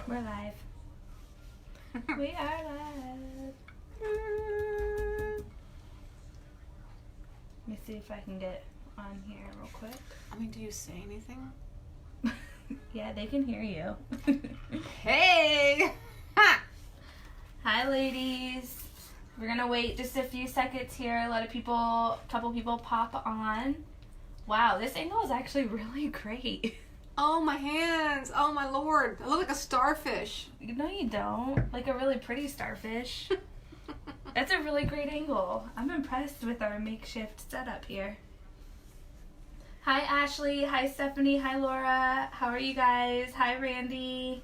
We're live. We are live. Let me see if I can get on here real quick. I mean, do you say anything? Yeah, they can hear you. Hey! Ha! Hi, ladies. We're gonna wait just a few seconds here. Let a couple people pop on. Wow, this angle is actually really great. Oh, my hands. Oh, my Lord. I look like a starfish. No, you don't. Like a really pretty starfish. That's a really great angle. I'm impressed with our makeshift setup here. Hi, Ashley. Hi, Stephanie. Hi, Laura. How are you guys? Hi, Randy.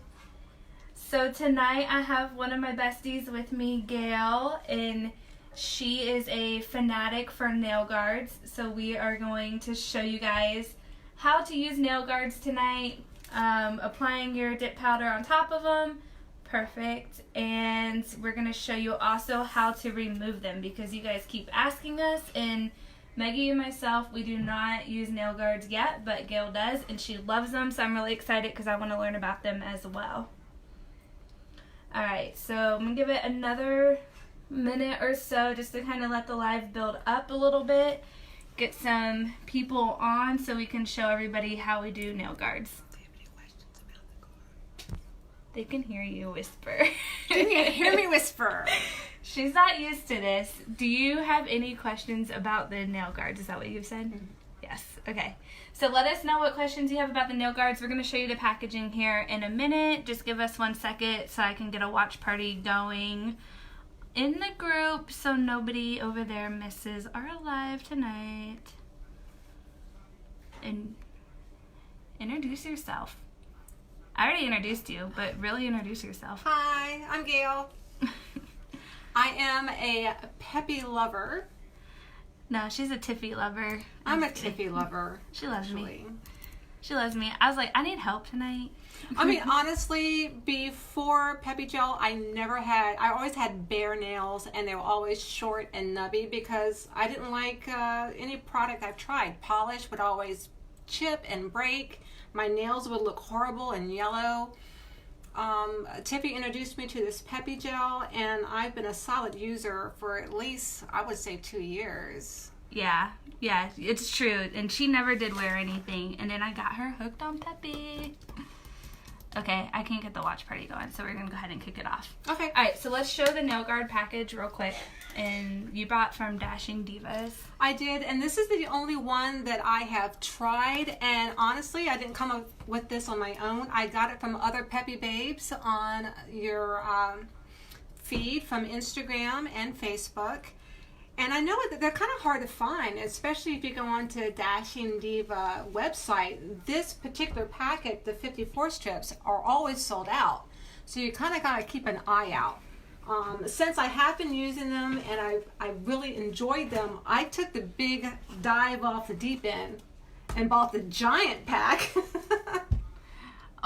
So tonight I have one of my besties with me, Gail, and she is a fanatic for nail guards. So we are going to show you guys how to use nail guards tonight, applying your dip powder on top of them. Perfect. And we're going to show you also how to remove them because you guys keep asking us, and Maggie and myself, we do not use nail guards yet, but Gail does, and she loves them, so I'm really excited because I want to learn about them as well. Alright, so I'm going to give it another minute or so just to kind of let the live build up a little bit. Get some people on so we can show everybody how we do nail guards. Do you have any questions about the card? They can hear you whisper. Can you hear me whisper? She's not used to this. Do you have any questions about the nail guards? Is that what you've said? Mm-hmm. Yes. Okay. So let us know what questions you have about the nail guards. We're going to show you the packaging here in a minute. Just give us 1 second so I can get a watch party going in the group so nobody over there misses our live tonight. And introduce yourself. I already introduced you, but really introduce yourself. Hi, I'm Gail. I am a Peppi lover. No, she's a Tiffy lover. I'm a Tiffy lover. She loves actually. me. She loves me. I was like, I need help tonight. I mean, honestly, before Peppi Gel, I always had bare nails, and they were always short and nubby because I didn't like any product I've tried. Polish would always chip and break. My nails would look horrible and yellow. Tiffy introduced me to this Peppi Gel, and I've been a solid user for at least, I would say, 2 years. Yeah, it's true. And she never did wear anything. And then I got her hooked on Peppi. Okay, I can't get the watch party going, so we're going to go ahead and kick it off. Okay. All right, so let's show the nail guard package real quick. And you bought from Dashing Divas. I did, and this is the only one that I have tried. And honestly, I didn't come up with this on my own. I got it from other Peppi babes on your feed from Instagram and Facebook. And I know that they're kind of hard to find, especially if you go onto Dashing Diva website. This particular packet, the 54 strips, are always sold out. So you kind of got to keep an eye out. Since I have been using them and I really enjoyed them, I took the big dive off the deep end and bought the giant pack.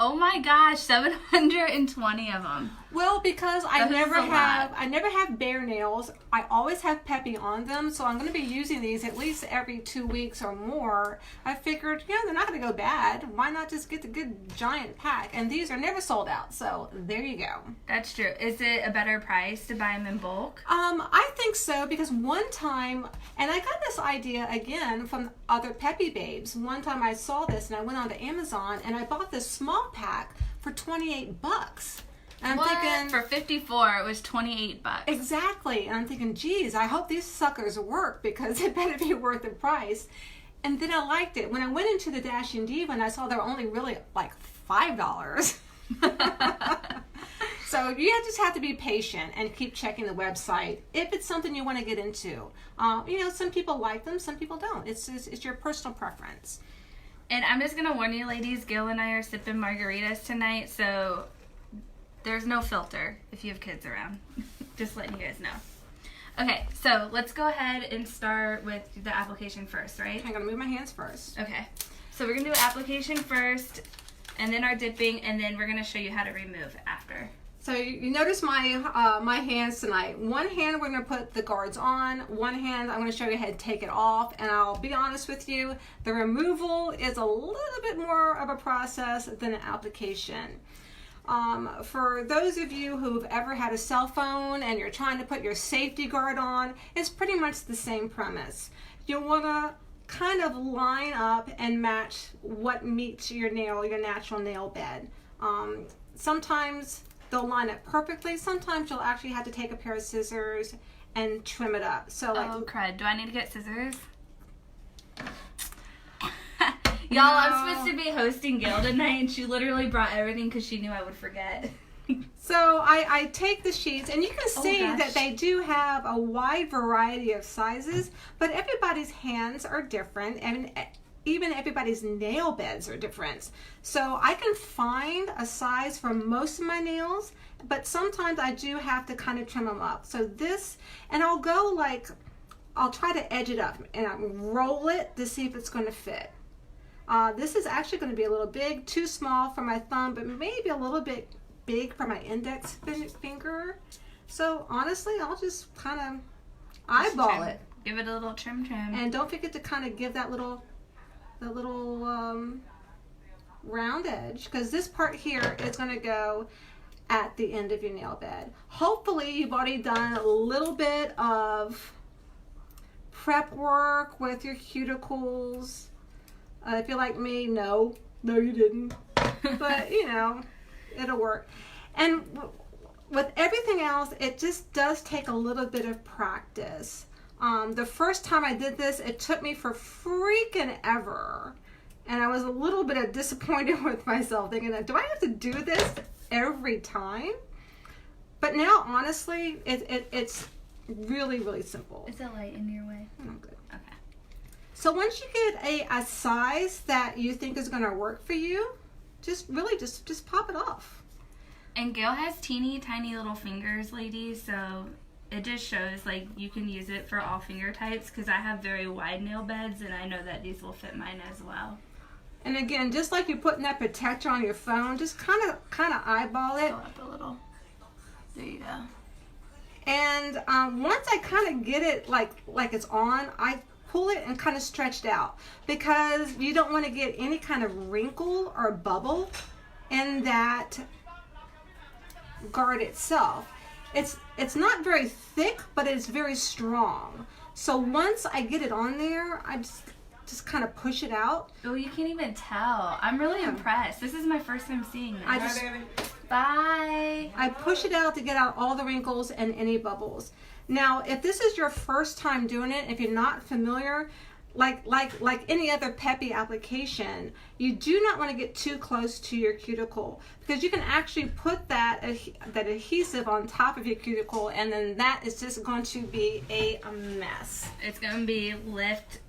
Oh my gosh, 720 of them. Well, because I never have bare nails. I always have Peppi on them, so I'm going to be using these at least every 2 weeks or more. I figured, they're not going to go bad. Why not just get the good giant pack? And these are never sold out, so there you go. That's true. Is it a better price to buy them in bulk? I think so, because one time, and I got this idea again from other Peppi babes. One time I saw this and I went on to Amazon and I bought this small pack for $28. And I'm thinking, for 54, it was $28. Exactly. And I'm thinking, geez, I hope these suckers work because it better be worth the price. And then I liked it. When I went into the Dashing Diva and I saw they were only really like $5. So you just have to be patient and keep checking the website if it's something you want to get into. Some people like them, some people don't. It's your personal preference. And I'm just going to warn you, ladies, Gil and I are sipping margaritas tonight, so there's no filter if you have kids around. Just letting you guys know. Okay, so let's go ahead and start with the application first, right? I'm going to move my hands first. Okay, so we're going to do application first, and then our dipping, and then we're going to show you how to remove after. So you notice my my hands tonight. One hand we're going to put the guards on. One hand I'm going to show you how to take it off. And I'll be honest with you, the removal is a little bit more of a process than the application. For those of you who've ever had a cell phone and you're trying to put your safety guard on, it's pretty much the same premise. You want to kind of line up and match what meets your nail, your natural nail bed. Sometimes they'll line up perfectly. Sometimes you'll actually have to take a pair of scissors and trim it up. So like, oh crud, do I need to get scissors? Y'all, I'm supposed to be hosting Gail tonight, and she literally brought everything because she knew I would forget. So I take the sheets, and you can see that they do have a wide variety of sizes, but everybody's hands are different, and even everybody's nail beds are different. So I can find a size for most of my nails, but sometimes I do have to kind of trim them up. So this, and I'll go like, I'll try to edge it up, and I'll roll it to see if it's going to fit. This is actually going to be a little big, too small for my thumb, but maybe a little bit big for my index finger. So honestly, I'll just kind of eyeball it. Give it a little trim. And don't forget to kind of give that little round edge, because this part here is going to go at the end of your nail bed. Hopefully you've already done a little bit of prep work with your cuticles. If you're like me, no you didn't. But you know, it'll work. And with everything else, it just does take a little bit of practice. The first time I did this, it took me for freaking ever. And I was a little bit disappointed with myself, thinking, do I have to do this every time? But now, honestly, it's really, really simple. Is that light in your way? Oh, good. Okay. So once you get a size that you think is going to work for you, just pop it off. And Gail has teeny tiny little fingers, ladies, so it just shows like you can use it for all finger types, because I have very wide nail beds and I know that these will fit mine as well. And again, just like you're putting that protector on your phone, just kind of eyeball it. Go up a little. There you go. And once I kind of get it like it's on, I pull it and kind of stretch it out, because you don't want to get any kind of wrinkle or bubble in that guard itself. It's not very thick, but it's very strong. So once I get it on there, I just kind of push it out. Oh, you can't even tell. I'm really impressed. This is my first time seeing this. Bye. I push it out to get out all the wrinkles and any bubbles. Now, if this is your first time doing it, if you're not familiar, like any other Peppi application, you do not want to get too close to your cuticle, because you can actually put that adhesive on top of your cuticle, and then that is just going to be a mess. It's going to be lift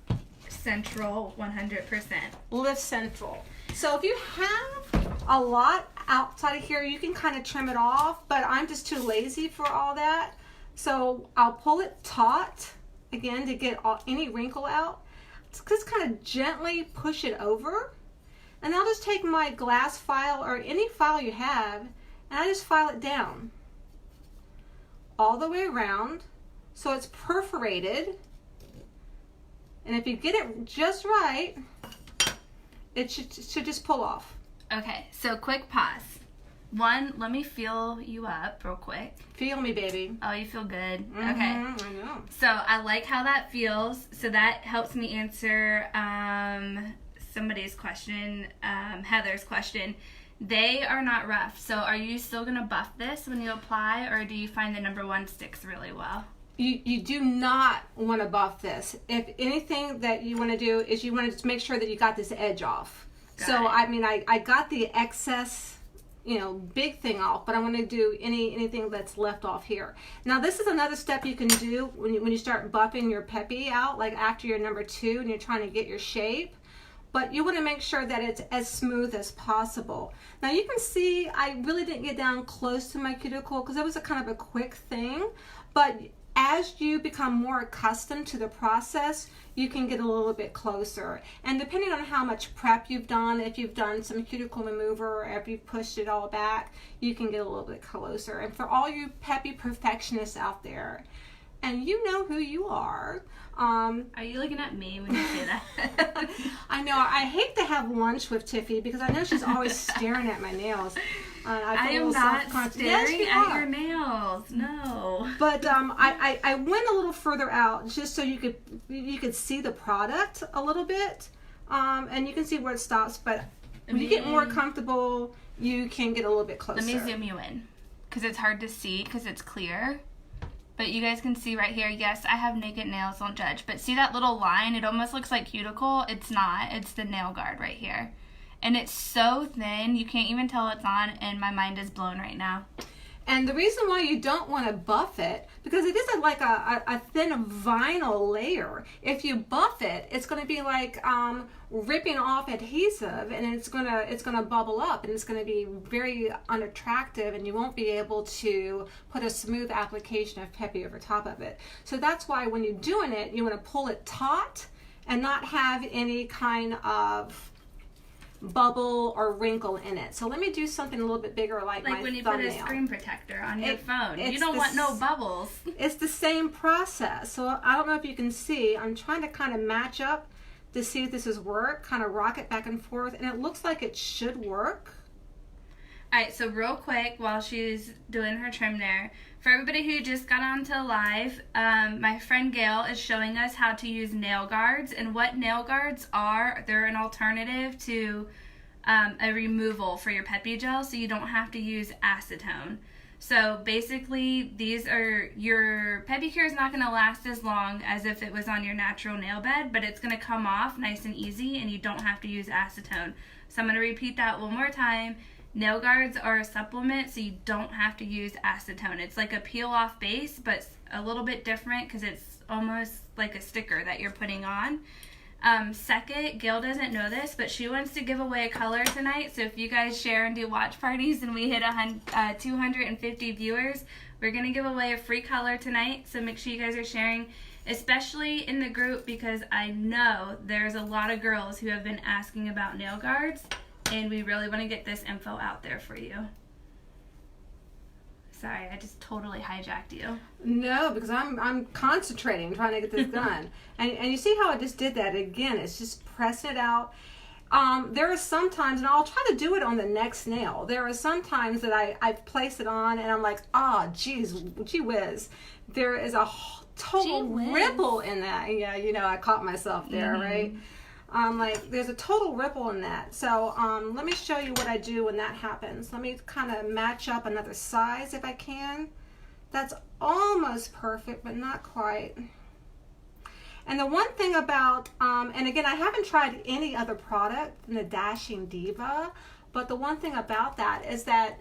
central 100%. Lift central. So if you have a lot outside of here, you can kind of trim it off, but I'm just too lazy for all that. So I'll pull it taut again to get any wrinkle out. Just kind of gently push it over, and I'll just take my glass file or any file you have, and I just file it down all the way around so it's perforated. And if you get it just right, it should just pull off. Okay, so quick pause. One, let me feel you up real quick. Feel me, baby. Oh, you feel good? Mm-hmm, okay. I know. So I like how that feels. So that helps me answer somebody's question, Heather's question. They are not rough. So are you still going to buff this when you apply, or do you find the number one sticks really well? You do not want to buff this. If anything that you want to do is you want to just make sure that you got this edge off. I mean, I got the excess, big thing off, but I want to do anything that's left off here. Now, this is another step you can do when you start buffing your Peppi out, like after your number 2 and you're trying to get your shape. But you want to make sure that it's as smooth as possible. Now, you can see I really didn't get down close to my cuticle because it was a kind of a quick thing. But as you become more accustomed to the process, you can get a little bit closer. And depending on how much prep you've done, if you've done some cuticle remover, or if you've pushed it all back, you can get a little bit closer. And for all you Peppi perfectionists out there, and you know who you are. Are you looking at me when you say that? I know. I hate to have lunch with Tiffy because I know she's always staring at my nails. I am not staring at your nails. No. But I went a little further out just so you could see the product a little bit, and you can see where it stops. But when you get more comfortable, you can get a little bit closer. Let me zoom you in, because it's hard to see because it's clear. But you guys can see right here, yes, I have naked nails, don't judge. But see that little line? It almost looks like cuticle. It's not. It's the nail guard right here. And it's so thin, you can't even tell it's on, and my mind is blown right now. And the reason why you don't want to buff it, because it is like a thin vinyl layer. If you buff it, it's going to be like ripping off adhesive, and it's gonna bubble up, and it's going to be very unattractive, and you won't be able to put a smooth application of Peppi over top of it. So that's why when you're doing it, you want to pull it taut and not have any kind of bubble or wrinkle in it. So let me do something a little bit bigger, like my when you thumbnail. put a screen protector on your phone. You don't want no bubbles. It's the same process. So I don't know if you can see. I'm trying to kind of match up to see if this is work. Kind of rock it back and forth, and it looks like it should work. All right, so real quick, while she's doing her trim there, for everybody who just got onto live, my friend Gail is showing us how to use nail guards. And what nail guards are, they're an alternative to a removal for your Peppi gel, so you don't have to use acetone. So basically, these are, your pedicure is not going to last as long as if it was on your natural nail bed, but it's going to come off nice and easy, and you don't have to use acetone. So I'm going to repeat that one more time. Nail guards are a supplement, so you don't have to use acetone. It's like a peel-off base, but a little bit different because it's almost like a sticker that you're putting on. Second, Gail doesn't know this, but she wants to give away a color tonight. So if you guys share and do watch parties and we hit 250 viewers, we're going to give away a free color tonight. So make sure you guys are sharing, especially in the group, because I know there's a lot of girls who have been asking about nail guards. And we really want to get this info out there for you. Sorry, I just totally hijacked you. No, because I'm concentrating, trying to get this done. And you see how I just did that again? It's just pressing it out. There are some times, and I'll try to do it on the next nail. There are some times that I place it on, and I'm like, gee whiz. There is a total ripple in that. Yeah, I caught myself there, right? There's a total ripple in that. So let me show you what I do when that happens. Let me kind of match up another size if I can. That's almost perfect, but not quite. And the one thing about, and again, I haven't tried any other product than the Dashing Diva, but the one thing about that is that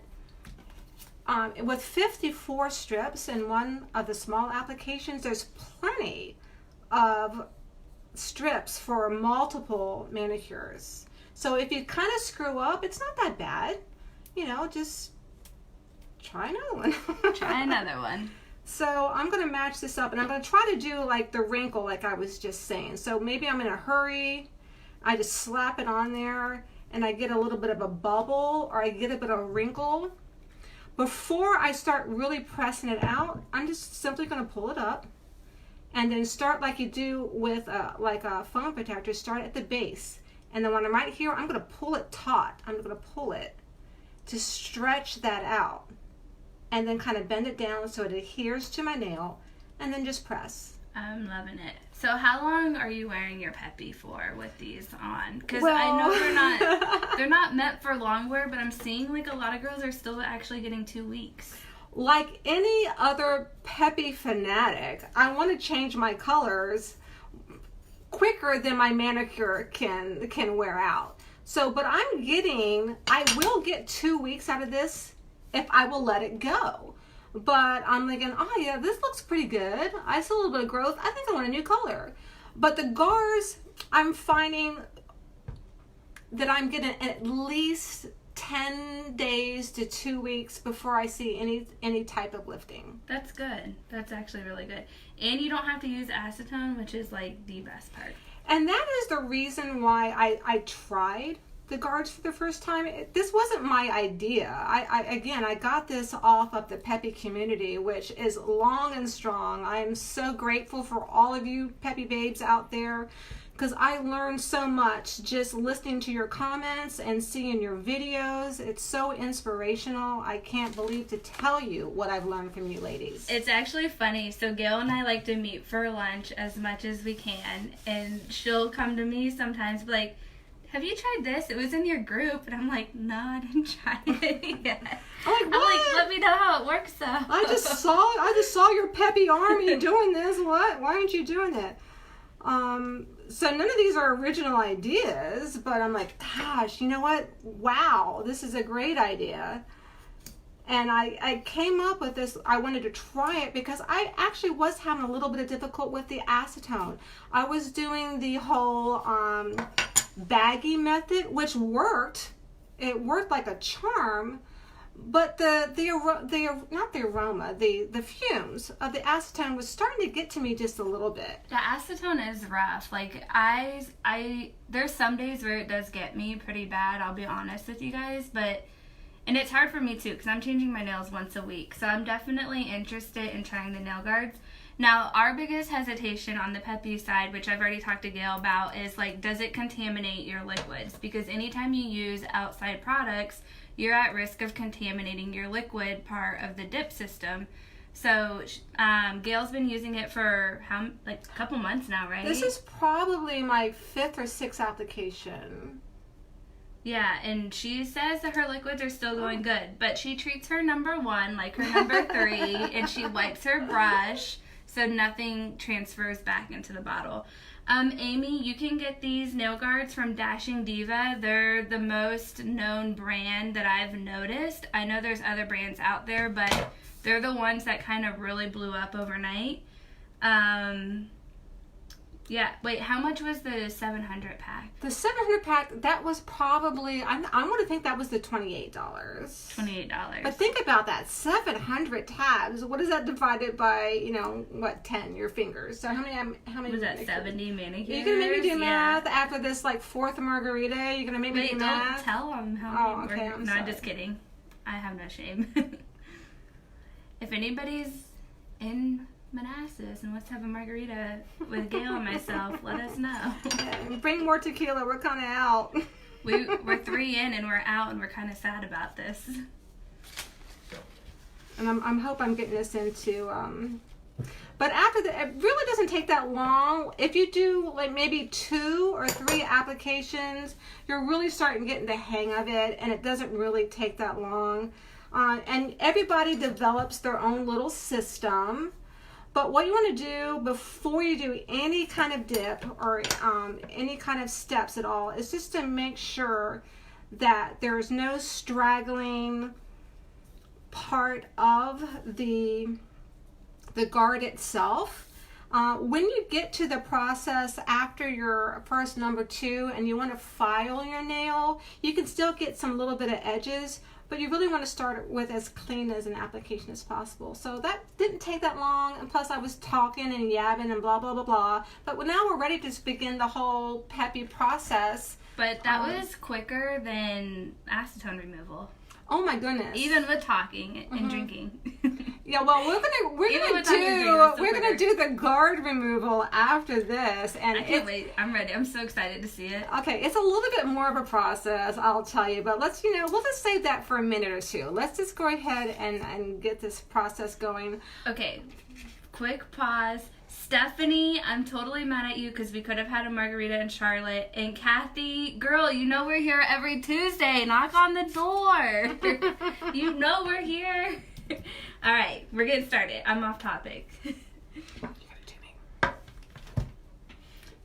with 54 strips in one of the small applications, there's plenty of strips for multiple manicures. So if you kind of screw up, it's not that bad. Just try another one. Try another one. So I'm going to match this up, and I'm going to try to do like the wrinkle like I was just saying. So maybe I'm in a hurry. I just slap it on there, and I get a little bit of a bubble, or I get a bit of a wrinkle. Before I start really pressing it out, I'm just simply going to pull it up. And then start like you do with like a foam protector. Start at the base, and then when I'm right here, I'm going to pull it taut. I'm going to pull it to stretch that out, and then kind of bend it down so it adheres to my nail, and then just press. I'm loving it. So how long are you wearing your Peppi for with these on? Because I know they're not meant for long wear, but I'm seeing like a lot of girls are still actually getting 2 weeks. Like any other Peppi fanatic, I want to change my colors quicker than my manicure can wear out. So, but I will get 2 weeks out of this if I will let it go. But I'm thinking, yeah, this looks pretty good. I see a little bit of growth. I think I want a new color. But the GARs, I'm finding that I'm getting at least 10 days to 2 weeks before I see any type of lifting. That's good. That's actually really good. And you don't have to use acetone, which is like the best part. And that is the reason why I tried the guards for the first time. This wasn't my idea. I got this off of the Peppi community, which is long and strong. I am so grateful for all of you Peppi babes out there because I learned so much just listening to your comments and seeing your videos. It's so inspirational. I can't believe to tell you what I've learned from you ladies. It's actually funny. So Gail and I like to meet for lunch as much as we can, and she'll come to me sometimes like, have you tried this? It was in your group. And I'm like, no, I didn't try it yet. I'm like, let me know how it works though. I just saw your Peppi army doing this. What? Why aren't you doing it? So none of these are original ideas, but I'm like, gosh, you know what? Wow, this is a great idea. And I came up with this. I wanted to try it because I actually was having a little bit of difficulty with the acetone. I was doing the whole baggy method, which worked. It worked like a charm, but the fumes of the acetone was starting to get to me just a little bit. The acetone is rough. Like there's some days where it does get me pretty bad. I'll be honest with you guys, and it's hard for me too because I'm changing my nails once a week. So I'm definitely interested in trying the nail guards. Now, our biggest hesitation on the Peppi side, which I've already talked to Gail about, is like, does it contaminate your liquids? Because anytime you use outside products, you're at risk of contaminating your liquid part of the dip system. So Gail's been using it for a couple months now, right? This is probably my 5th or 6th application. Yeah, and she says that her liquids are still going good, but she treats her number 1 like her number 3, and she wipes her brush so nothing transfers back into the bottle. Amy, you can get these nail guards from Dashing Diva. They're the most known brand that I've noticed. I know there's other brands out there, but they're the ones that kind of really blew up overnight. Yeah, wait, how much was the 700 pack? The 700 pack, that was probably, I want to think that was the $28. $28. But think about that, 700 tabs. What is that divided by, 10, your fingers? So how many was that, 70 manicures? You can maybe do math after this, 4th margarita. You're going to maybe do math? Don't tell them how many. Okay, I'm no, sorry. I'm just kidding. I have no shame. If anybody's in Manassas and wants to have a margarita with Gail and myself, let us know. Yeah, bring more tequila. We're kind of out. We're 3 in and we're out, and we're kind of sad about this. And I'm hope I'm getting this into. But after that, it really doesn't take that long. If you do maybe 2 or 3 applications, you're really starting to get the hang of it, and it doesn't really take that long. And everybody develops their own little system. But what you want to do before you do any kind of dip or any kind of steps at all is just to make sure that there's no straggling part of the guard itself. When you get to the process after your first number 2 and you want to file your nail, you can still get some little bit of edges, but you really want to start with as clean as an application as possible. So that didn't take that long, and plus I was talking and yabbing and blah, blah, blah, blah. But now we're ready to begin the whole Peppi process. But that was quicker than acetone removal. Oh my goodness! Even with talking and drinking. Yeah, well, we're gonna do the guard removal after this, and I can't wait. I'm ready. I'm so excited to see it. Okay, it's a little bit more of a process, I'll tell you, but let's we'll just save that for a minute or two. Let's just go ahead and get this process going. Okay, quick pause. Stephanie, I'm totally mad at you because we could have had a margarita in Charlotte. And Kathy, girl, we're here every Tuesday. Knock on the door. We're here. All right, we're getting started. I'm off topic.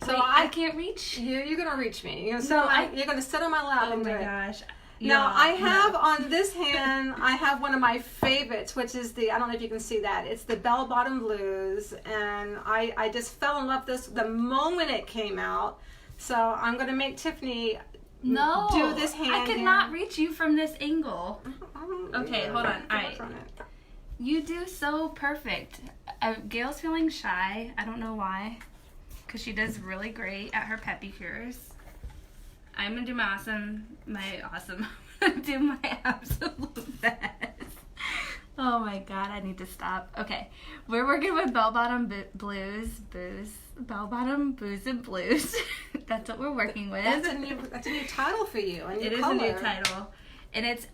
So wait, I can't reach you. You're gonna reach me. You're gonna sit on my lap. Oh my gosh. Now, I have on this hand, I have one of my favorites, which is I don't know if you can see that. It's the Bell Bottom Blues, and I just fell in love with this the moment it came out. So I'm going to make Tiffany do this hand. I could not reach you from this angle. Okay, hold on. All right. You do so perfect. Gail's feeling shy. I don't know why, because she does really great at her Peppi cures. I'm gonna do my do my absolute best. Oh my god, I need to stop. Okay, we're working with Bell Bottom Blues, Bell Bottom Booze and Blues. That's what we're working with. That's a new title for you. It is a new title. And it's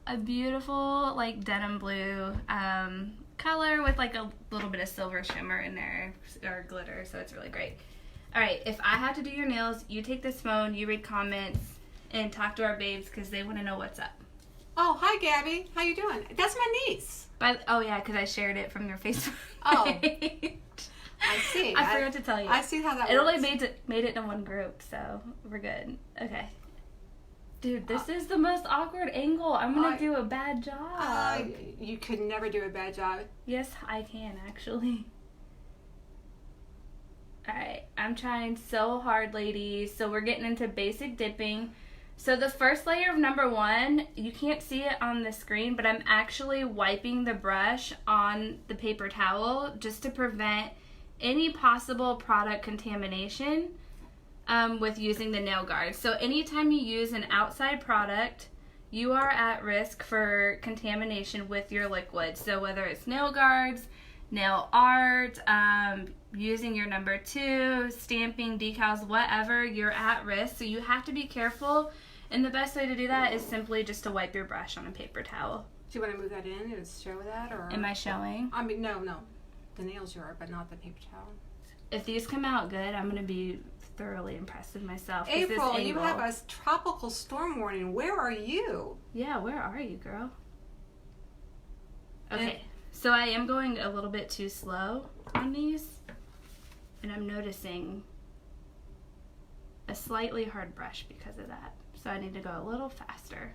a beautiful, like, denim blue color with, like, a little bit of silver shimmer in there, or glitter, so it's really great. All right, if I have to do your nails, you take this phone, you read comments, and talk to our babes, because they want to know what's up. Oh, hi, Gabby. How you doing? That's my niece. Oh, yeah, because I shared it from your Facebook Oh. page. I see. I forgot to tell you. I see how that works. It only made it in one group, so we're good. Okay. Dude, this is the most awkward angle. I'm going to do a bad job. You could never do a bad job. Yes, I can, actually. Alright, I'm trying so hard, ladies. So we're getting into basic dipping. So the first layer of number 1, you can't see it on the screen, but I'm actually wiping the brush on the paper towel just to prevent any possible product contamination with using the nail guard. So anytime you use an outside product, you are at risk for contamination with your liquid. So whether it's nail guards, nail art, using your number 2, stamping, decals, whatever, you're at risk. So you have to be careful. And the best way to do that is simply just to wipe your brush on a paper towel. Do you want to move that in and show that? Or am I showing? I mean, no. The nails you are, but not the paper towel. If these come out good, I'm going to be thoroughly impressed with myself. April, you have a tropical storm warning. Where are you? Yeah, where are you, girl? Okay, so I am going a little bit too slow on these, and I'm noticing a slightly hard brush because of that. So I need to go a little faster.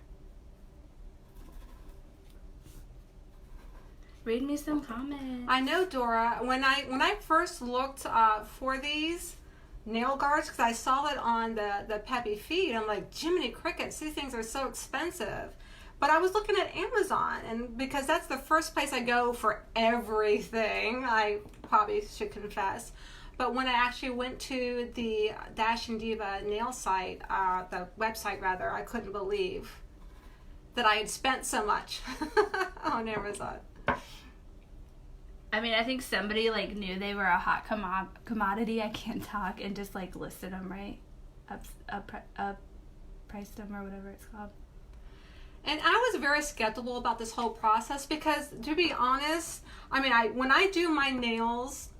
Read me some comments. I know, Dora. When I first looked for these nail guards, because I saw it on the Peppi feed, I'm like, Jiminy Crickets, these things are so expensive. But I was looking at Amazon, and because that's the first place I go for everything, I probably should confess. But when I actually went to the Dash and Diva nail site, the website rather, I couldn't believe that I had spent so much on Amazon. I mean, I think somebody like knew they were a hot commodity. I can't talk, and just like listed them right, priced them or whatever it's called. And I was very skeptical about this whole process because, to be honest, I mean, when I do my nails,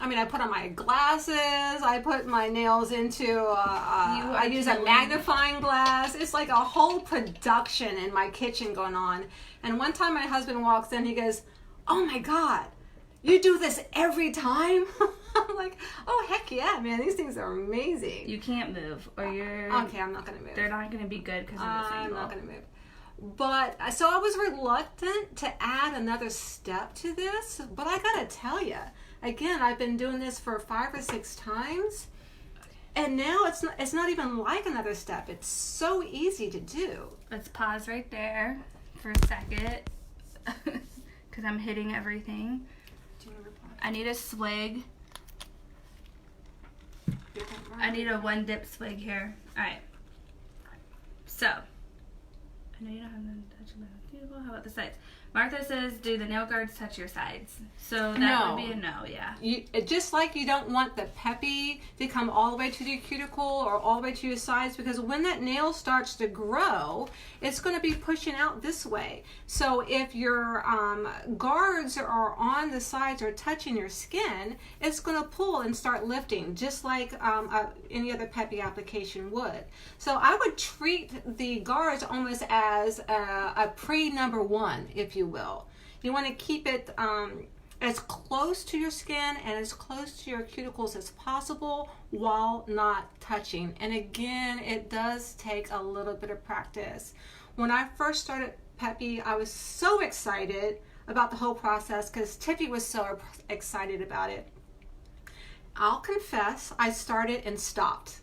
I mean, I put on my glasses, I put my nails into, I use a magnifying glass. It's like a whole production in my kitchen going on. And one time my husband walks in, he goes, "Oh my God, you do this every time?" I'm like, "Oh, heck yeah, man, these things are amazing." You can't move or you're... Okay, I'm not going to move. They're not going to be good because of this angle. I'm not going to move. But, so I was reluctant to add another step to this, but I got to tell you, again, I've been doing this for 5 or 6 times, and now it's not even like another step. It's so easy to do. Let's pause right there for a second, because I'm hitting everything. Do you want to reply? I need a swig. I need a 1 dip swig here. Alright. So, I know you don't have them touching the beautiful. How about the sides? Martha says, do the nail guards touch your sides? So that would be a no, yeah. Just like you don't want the Peppi to come all the way to your cuticle or all the way to your sides, because when that nail starts to grow, it's going to be pushing out this way. So if your guards are on the sides or touching your skin, it's going to pull and start lifting, just like any other Peppi application would. So I would treat the guards almost as a pre-number 1, if you will. You want to keep it as close to your skin and as close to your cuticles as possible while not touching. And again, it does take a little bit of practice. When I first started Peppi, I was so excited about the whole process because Tiffy was so excited about it. I'll confess, I started and stopped.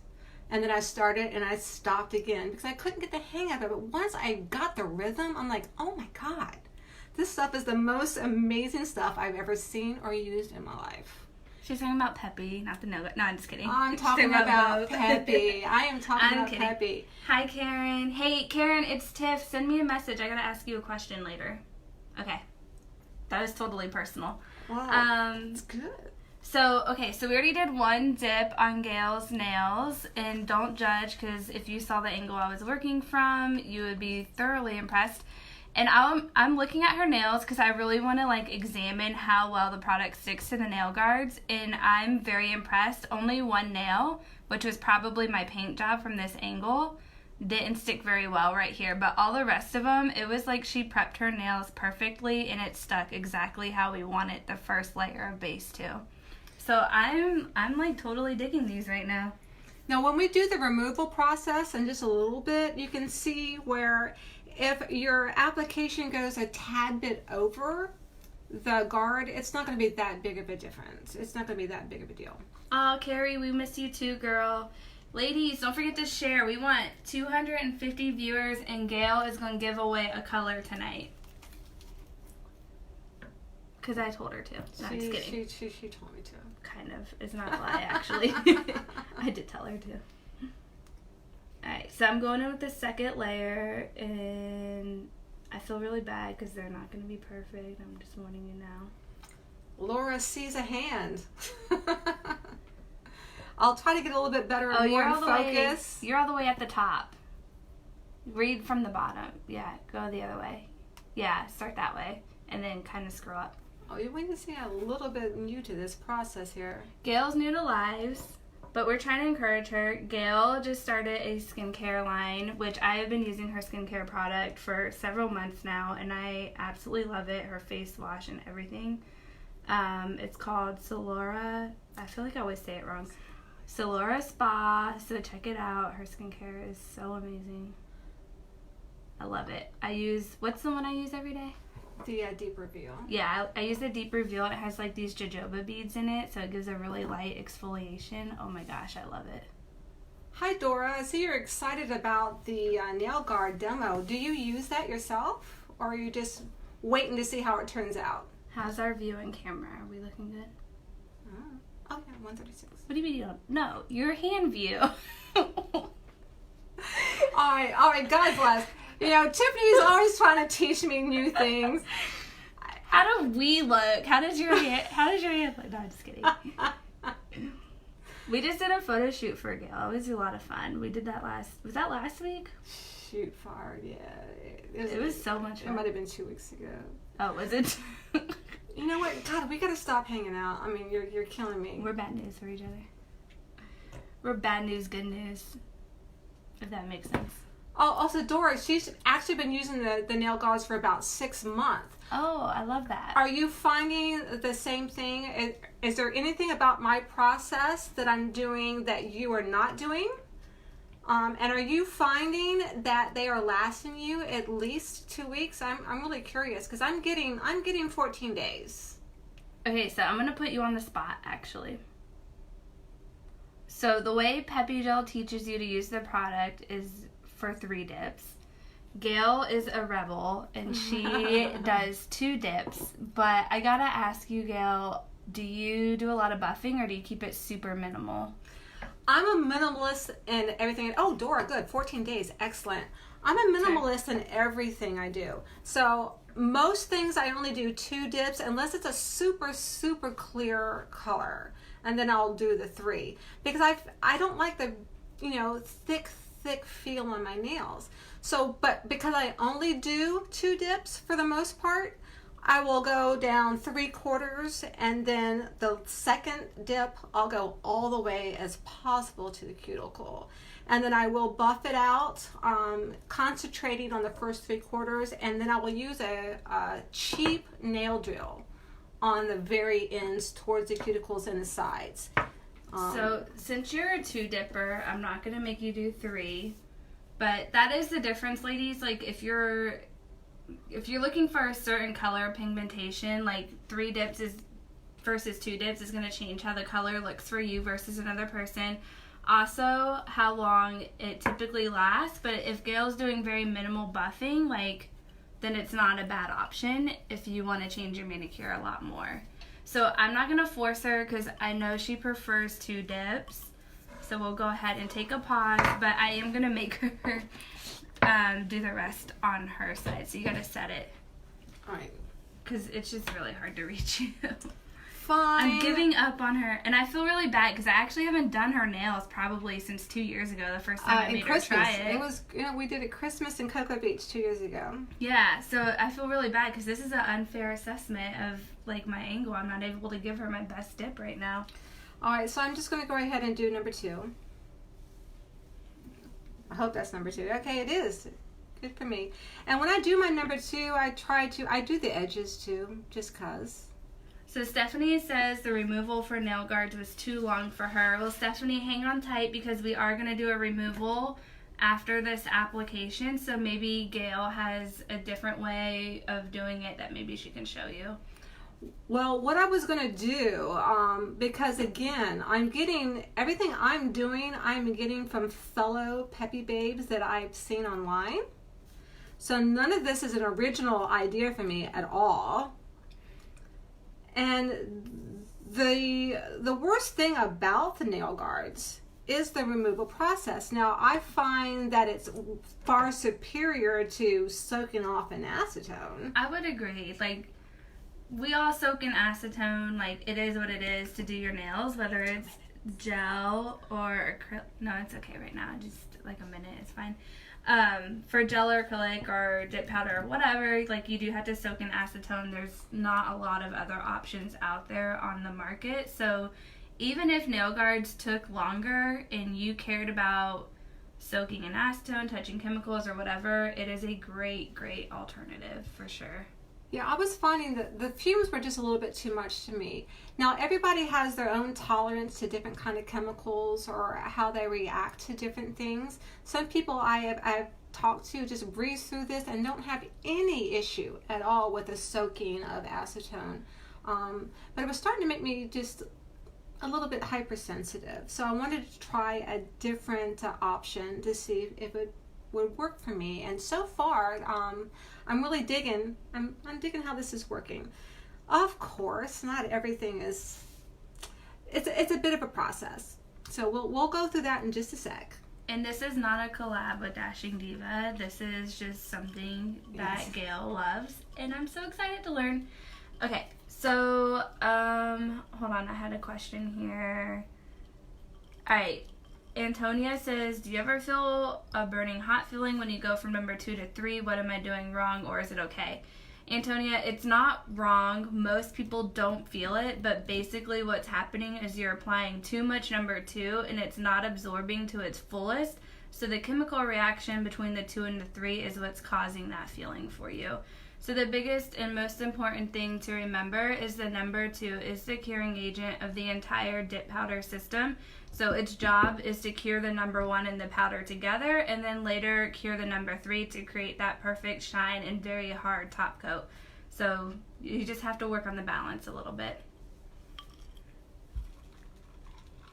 And then I started and I stopped again because I couldn't get the hang of it. But once I got the rhythm, I'm like, oh my God. This stuff is the most amazing stuff I've ever seen or used in my life. She's talking about Peppi, not the nugget. No, I'm just kidding. I'm talking about Peppi. I am talking about kidding. Peppi. Hi, Karen. Hey, Karen, it's Tiff. Send me a message. I gotta ask you a question later. Okay. That was totally personal. Wow. It's good. So, okay, so we already did one dip on Gail's nails, and don't judge, because if you saw the angle I was working from, you would be thoroughly impressed. And I'm looking at her nails because I really want to, like, examine how well the product sticks to the nail guards, and I'm very impressed. Only one nail, which was probably my paint job from this angle, didn't stick very well right here, but all the rest of them, it was like she prepped her nails perfectly, and it stuck exactly how we wanted the first layer of base to. So I'm like totally digging these right now. Now when we do the removal process in just a little bit, you can see where if your application goes a tad bit over the guard, it's not going to be that big of a difference. It's not going to be that big of a deal. Oh, Carrie, we miss you too, girl. Ladies, don't forget to share. We want 250 viewers, and Gail is going to give away a color tonight. Because I told her to. No, I'm just kidding. She told me to. Kind of. It's not a lie, actually. I did tell her to. Alright, so I'm going in with the second layer, and I feel really bad because they're not going to be perfect. I'm just warning you now. Laura sees a hand. I'll try to get a little bit better and more in focus. You're all the way at the top. Read from the bottom. Yeah, go the other way. Yeah, start that way, and then kind of scroll up. Oh, you're waiting to see a little bit new to this process here. Gail's new to lives, but we're trying to encourage her. Gail just started a skincare line, which I have been using her skincare product for several months now, and I absolutely love it. Her face wash and everything. It's called Salora. I feel like I always say it wrong. Salora Spa, so check it out. Her skincare is so amazing. I love it. What's the one I use every day? The Deep Reveal. Yeah, I use the Deep Reveal. It has like these jojoba beads in it, so it gives a really light exfoliation. Oh my gosh, I love it. Hi Dora, I see you're excited about the nail guard demo. Do you use that yourself, or are you just waiting to see how it turns out? How's our view on camera? Are we looking good? Oh yeah, 136. What do you mean you don't? No, your hand view. all right, God bless. You know, Tiffany's always trying to teach me new things. How do we look? How does your hand look? No, I'm just kidding. We just did a photo shoot for Gail. It was a lot of fun. We did that was that last week? Shoot fired, yeah. It was so much fun. It might have been 2 weeks ago. Oh, was it? You know what? God, we gotta stop hanging out. I mean, you're killing me. We're bad news for each other. We're bad news, good news. If that makes sense. Oh, also Dora, she's actually been using the nail guards for about 6 months. Oh, I love that. Are you finding the same thing? Is there anything about my process that I'm doing that you are not doing? And are you finding that they are lasting you at least 2 weeks? I'm really curious because I'm getting 14 days. Okay, so I'm gonna put you on the spot actually. So the way Peppi Gel teaches you to use the product is for 3 dips. Gail is a rebel and she does 2 dips, but I gotta ask you, Gail, do you do a lot of buffing or do you keep it super minimal? I'm a minimalist in everything. Oh, Dora, good. 14 days. Excellent. I'm a minimalist in everything I do. So most things I only do 2 dips unless it's a super, super clear color. And then I'll do the 3. Because I don't like the, thick feel on my nails. So, but because I only do 2 dips for the most part, I will go down 3/4, and then the second dip, I'll go all the way as possible to the cuticle. And then I will buff it out, concentrating on the first 3/4, and then I will use a cheap nail drill on the very ends towards the cuticles and the sides. So since you're a 2 dipper, I'm not going to make you do 3, but that is the difference, ladies. Like if you're looking for a certain color pigmentation, like 3 dips versus 2 dips is going to change how the color looks for you versus another person. Also, how long it typically lasts. But if Gail's doing very minimal buffing, then it's not a bad option if you want to change your manicure a lot more. So I'm not going to force her because I know she prefers 2 dips. So we'll go ahead and take a pause, but I am going to make her do the rest on her side. So you got to set it. All right. Because it's just really hard to reach you. fine. I'm giving up on her, and I feel really bad because I actually haven't done her nails probably since 2 years ago. The first time I made her try it. It was, we did it Christmas in Cocoa Beach 2 years ago. Yeah, so I feel really bad because this is an unfair assessment of like my angle. I'm not able to give her my best dip right now. All right, so I'm just going to go ahead and do number 2. I hope that's number 2. Okay, it is. Good for me. And when I do my number 2, I do the edges too, just cause. So Stephanie says the removal for nail guards was too long for her. Well, Stephanie, hang on tight because we are going to do a removal after this application. So maybe Gail has a different way of doing it that maybe she can show you. Well, what I was going to do, because again, I'm getting, everything I'm getting from fellow Peppi babes that I've seen online. So none of this is an original idea for me at all. And the worst thing about the nail guards is the removal process. Now, I find that it's far superior to soaking off in acetone. I would agree. Like, we all soak in acetone. Like, it is what it is to do your nails, whether it's gel or acrylic. No, it's okay right now. Just like a minute, it's fine. For gel or acrylic or dip powder or whatever, like, you do have to soak in acetone. There's not a lot of other options out there on the market. So even if nail guards took longer and you cared about soaking in acetone, touching chemicals or whatever, it is a great, great alternative for sure. Yeah, I was finding that the fumes were just a little bit too much to me. Now, everybody has their own tolerance to different kind of chemicals or how they react to different things. Some people I've talked to just breeze through this and don't have any issue at all with the soaking of acetone. But it was starting to make me just a little bit hypersensitive. So I wanted to try a different option to see if it would work for me. And so far, I'm really digging. I'm digging how this is working. Of course, not everything is. It's a bit of a process. So we'll go through that in just a sec. And this is not a collab with Dashing Diva. This is just something that Gail loves, and I'm so excited to learn. Okay, so hold on. I had a question here. All right. Antonia says, do you ever feel a burning hot feeling when you go from number 2 to 3? What am I doing wrong, or is it okay? Antonia, it's not wrong. Most people don't feel it, but basically what's happening is you're applying too much number 2 and it's not absorbing to its fullest. So the chemical reaction between the 2 and the 3 is what's causing that feeling for you. So the biggest and most important thing to remember is the number 2 is the curing agent of the entire dip powder system. So its job is to cure the number 1 and the powder together, and then later cure the number 3 to create that perfect shine and very hard top coat. So you just have to work on the balance a little bit.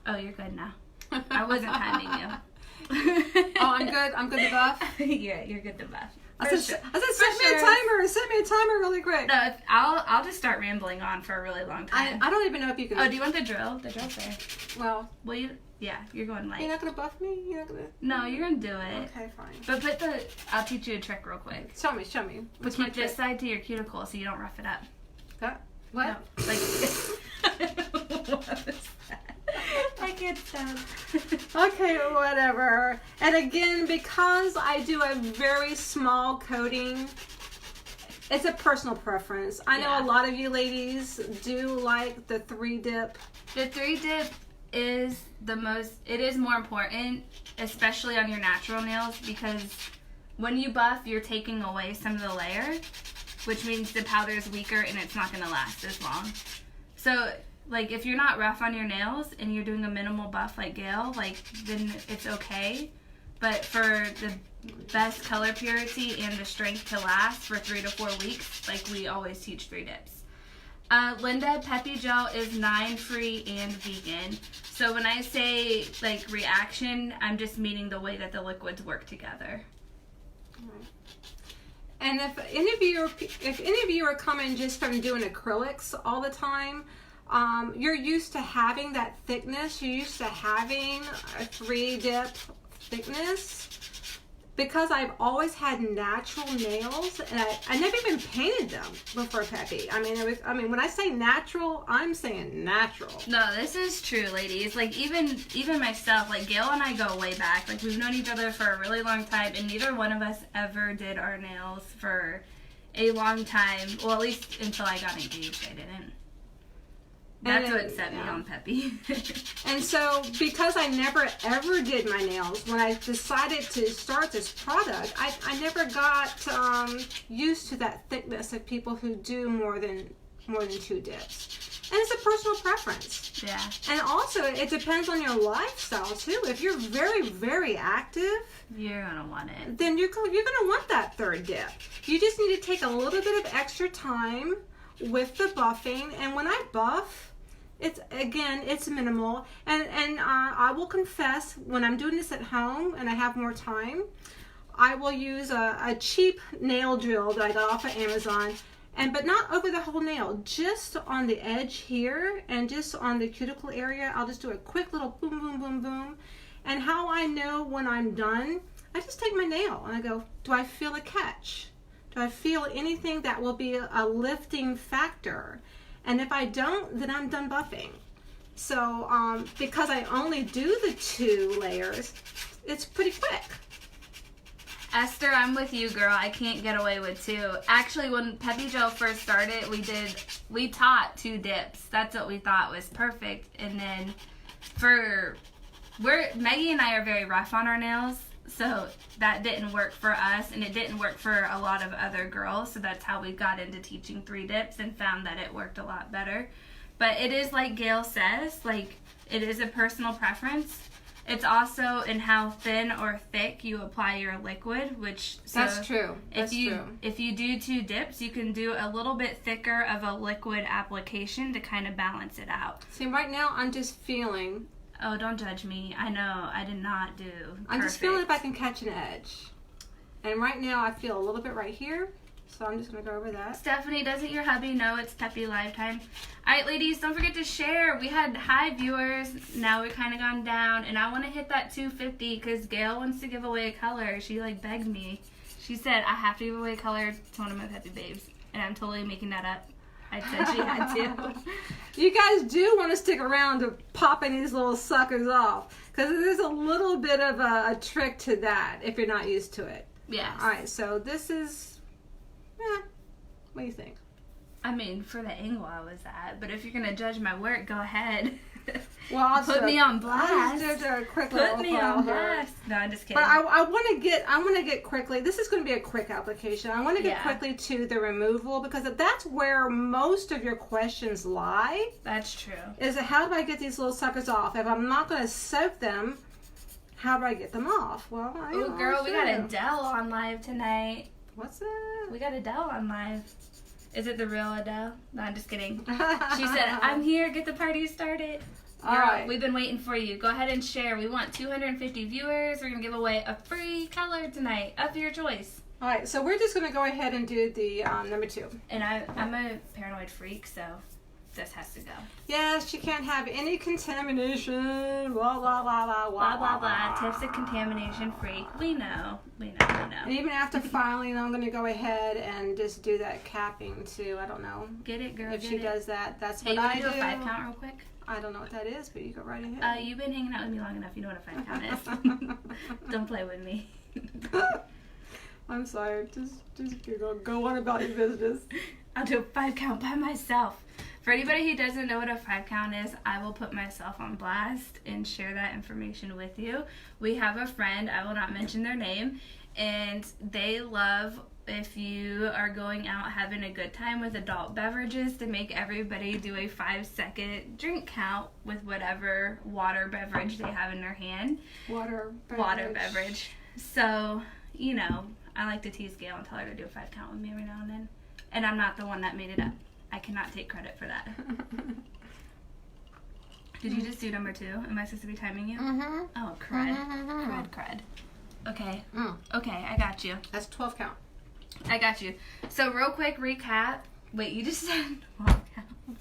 Oh, you're good now. I wasn't timing you. Oh, I'm good. I'm good to buff. Yeah, you're good to buff. I said, set me a timer. Set me a timer really quick. No, I'll just start rambling on for a really long time. I don't even know if you can. Oh, do you want the drill? The drill's there. Well, Will you? Yeah, you're going light. You're not gonna buff me. You're not gonna. No, you're gonna do it. Okay, fine. But I'll teach you a trick real quick. Show me. Put keep this side to your cuticle so you don't rough it up. That? What? No, like. What was that? I can't stop. Okay, whatever. And again, because I do a very small coating, it's a personal preference. I know a lot of you ladies do like the 3-dip. The 3-dip is it is more important, especially on your natural nails, because when you buff, you're taking away some of the layer, which means the powder is weaker and it's not going to last as long. So, like, if you're not rough on your nails and you're doing a minimal buff like Gail, like, then it's okay. But for the best color purity and the strength to last for 3 to 4 weeks, like, we always teach 3 dips. Linda, Peppi Gel is 9-free and vegan. So when I say, like, reaction, I'm just meaning the way that the liquids work together. And if any of you are coming just from doing acrylics all the time, you're used to having that thickness. You're used to having a 3-dip thickness. because I've always had natural nails, and I never even painted them before Peppi. I mean, when I say natural, I'm saying natural. No, this is true, ladies. Like, even myself, like, Gail and I go way back. Like, we've known each other for a really long time, and neither one of us ever did our nails for a long time. Well, at least until I got engaged, I didn't. That's what set me on Peppi. And so, because I never ever did my nails, when I decided to start this product, I never got used to that thickness of people who do more than 2 dips. And it's a personal preference. Yeah. And also, it depends on your lifestyle too. If you're very, very active, you're gonna want it. Then you're gonna want that 3rd dip. You just need to take a little bit of extra time with the buffing. And when I buff, it's minimal, and I will confess, when I'm doing this at home and I have more time, I will use a cheap nail drill that I got off of Amazon, but not over the whole nail, just on the edge here and just on the cuticle area. I'll just do a quick little boom, boom, boom, boom. And how I know when I'm done, I just take my nail and I go, do I feel a catch? Do I feel anything that will be a lifting factor? And if I don't, then I'm done buffing. So because I only do the 2 layers, it's pretty quick. Esther, I'm with you, girl. I can't get away with 2. Actually, when Peppi Gel first started, we taught 2 dips. That's what we thought was perfect. And then Maggie and I are very rough on our nails, so that didn't work for us, and it didn't work for a lot of other girls. So that's how we got into teaching 3 dips and found that it worked a lot better. But it is like Gail says, like, it is a personal preference. It's also in how thin or thick you apply your liquid, That's true. If you do 2 dips, you can do a little bit thicker of a liquid application to kind of balance it out. See, right now I'm just feeling. Oh, don't judge me. I know I did not do perfect. I'm just feeling if I can catch an edge. And right now I feel a little bit right here. So I'm just going to go over that. Stephanie, doesn't your hubby know it's Peppi Live time? All right, ladies, don't forget to share. We had high viewers. Now we're kind of gone down. And I want to hit that 250 because Gail wants to give away a color. She, like, begged me. She said, I have to give away a color to one of my Peppi babes. And I'm totally making that up. I said she had to. You guys do want to stick around to popping these little suckers off. Because there's a little bit of a trick to that if you're not used to it. Yes. All right, so this is... what do you think? I mean, for the angle I was at, but if you're gonna judge my work, go ahead. Well, I'll put me on blast. I'll just do a quick put me on blast. No, I'm just kidding. But I want to get quickly. This is going to be a quick application. I want to get quickly to the removal because that's where most of your questions lie. That's true. Is how do I get these little suckers off? If I'm not going to soak them, how do I get them off? Well, oh, girl, we got Adele on live tonight. What's that? We got Adele on live. Is it the real Adele? No, I'm just kidding. She said, I'm here. Get the party started. All right. We've been waiting for you. Go ahead and share. We want 250 viewers. We're going to give away a free color tonight of your choice. All right. So we're just going to go ahead and do the number 2. And I'm a paranoid freak, so this has to go. Yes, you can't have any contamination. Blah, blah, blah, blah, blah, blah, blah. Tips a contamination freak. We know. And even after filing, I'm going to go ahead and just do that capping too. I don't know. Get it, girl. If she does that, that's what I do. Hey, you do a 5 count real quick? I don't know what that is, but you go right ahead. You've been hanging out with me long enough. You know what a 5 count is. Don't play with me. I'm sorry. Just go on about your business. I'll do a 5 count by myself. For anybody who doesn't know what a 5 count is, I will put myself on blast and share that information with you. We have a friend, I will not mention their name, and they love, if you are going out having a good time with adult beverages, to make everybody do a 5-second drink count with whatever water beverage they have in their hand. Water beverage. So, you know, I like to tease Gail and tell her to do a 5 count with me every now and then. And I'm not the one that made it up. I cannot take credit for that. Did you just do number 2? Am I supposed to be timing you? Mm-hmm. Oh, crud. Okay. Okay, I got you. That's 12 count. I got you. So real quick recap. Wait, you just said 12 count.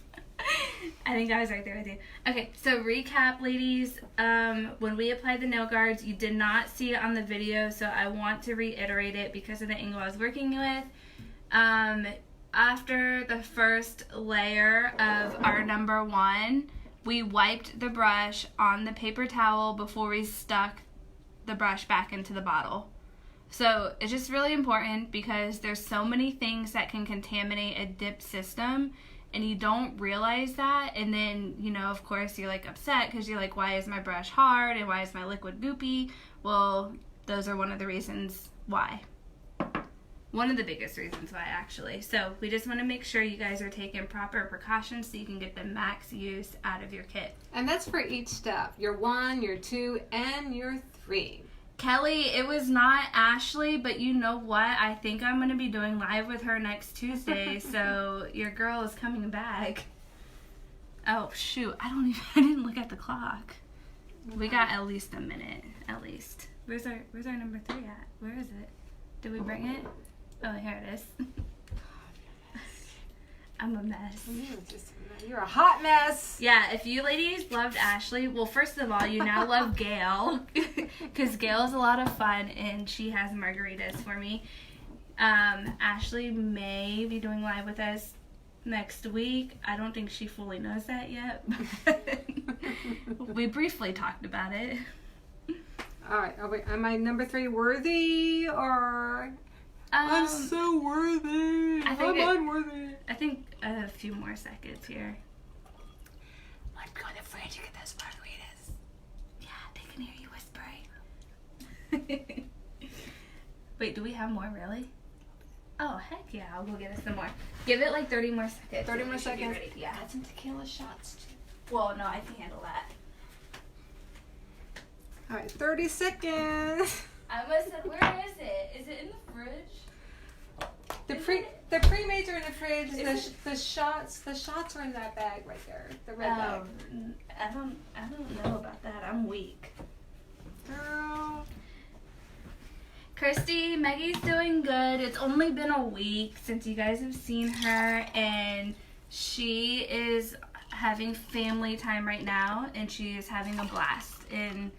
I think I was right there with you. Okay, so recap, ladies. When we applied the nail guards, you did not see it on the video, so I want to reiterate it because of the angle I was working with. After the first layer of our number 1, we wiped the brush on the paper towel before we stuck the brush back into the bottle. So it's just really important because there's so many things that can contaminate a dip system, and you don't realize that, and then, you know, of course you're like upset because you're like, why is my brush hard and why is my liquid goopy? Well, those are one of the reasons why. One of the biggest reasons why, actually. So we just want to make sure you guys are taking proper precautions so you can get the max use out of your kit. And that's for each step. Your 1, your 2, and your 3. Kelly, it was not Ashley, but you know what? I think I'm going to be doing live with her next Tuesday, so your girl is coming back. Oh, shoot. I didn't look at the clock. We got at least a minute, at least. Where's our number 3 at? Where is it? Did we bring it? Oh, here it is. I'm a mess. You're a hot mess. Yeah, if you ladies loved Ashley, well, first of all, you now love Gail, because Gail is a lot of fun, and she has margaritas for me. Ashley may be doing live with us next week. I don't think she fully knows that yet. We briefly talked about it. All right, am I number 3 worthy, or... I'm so worthy. I'm unworthy. I think a few more seconds here. Let's go to the fridge and get those margaritas. Yeah, they can hear you whispering. Wait, do we have more, really? Oh, heck yeah, I'll go get us some more. Give it like 30 more seconds. 30 more seconds? Yeah. Add some tequila shots, too. Well, no, I can handle that. All right, 30 seconds. I must have, where is it? Is it in the fridge? The pre-mades are in the fridge. The shots are in that bag right there. The red bag. I don't know about that. I'm weak. Girl. Christy, Maggie's doing good. It's only been a week since you guys have seen her, and she is having family time right now, and she is having a blast. And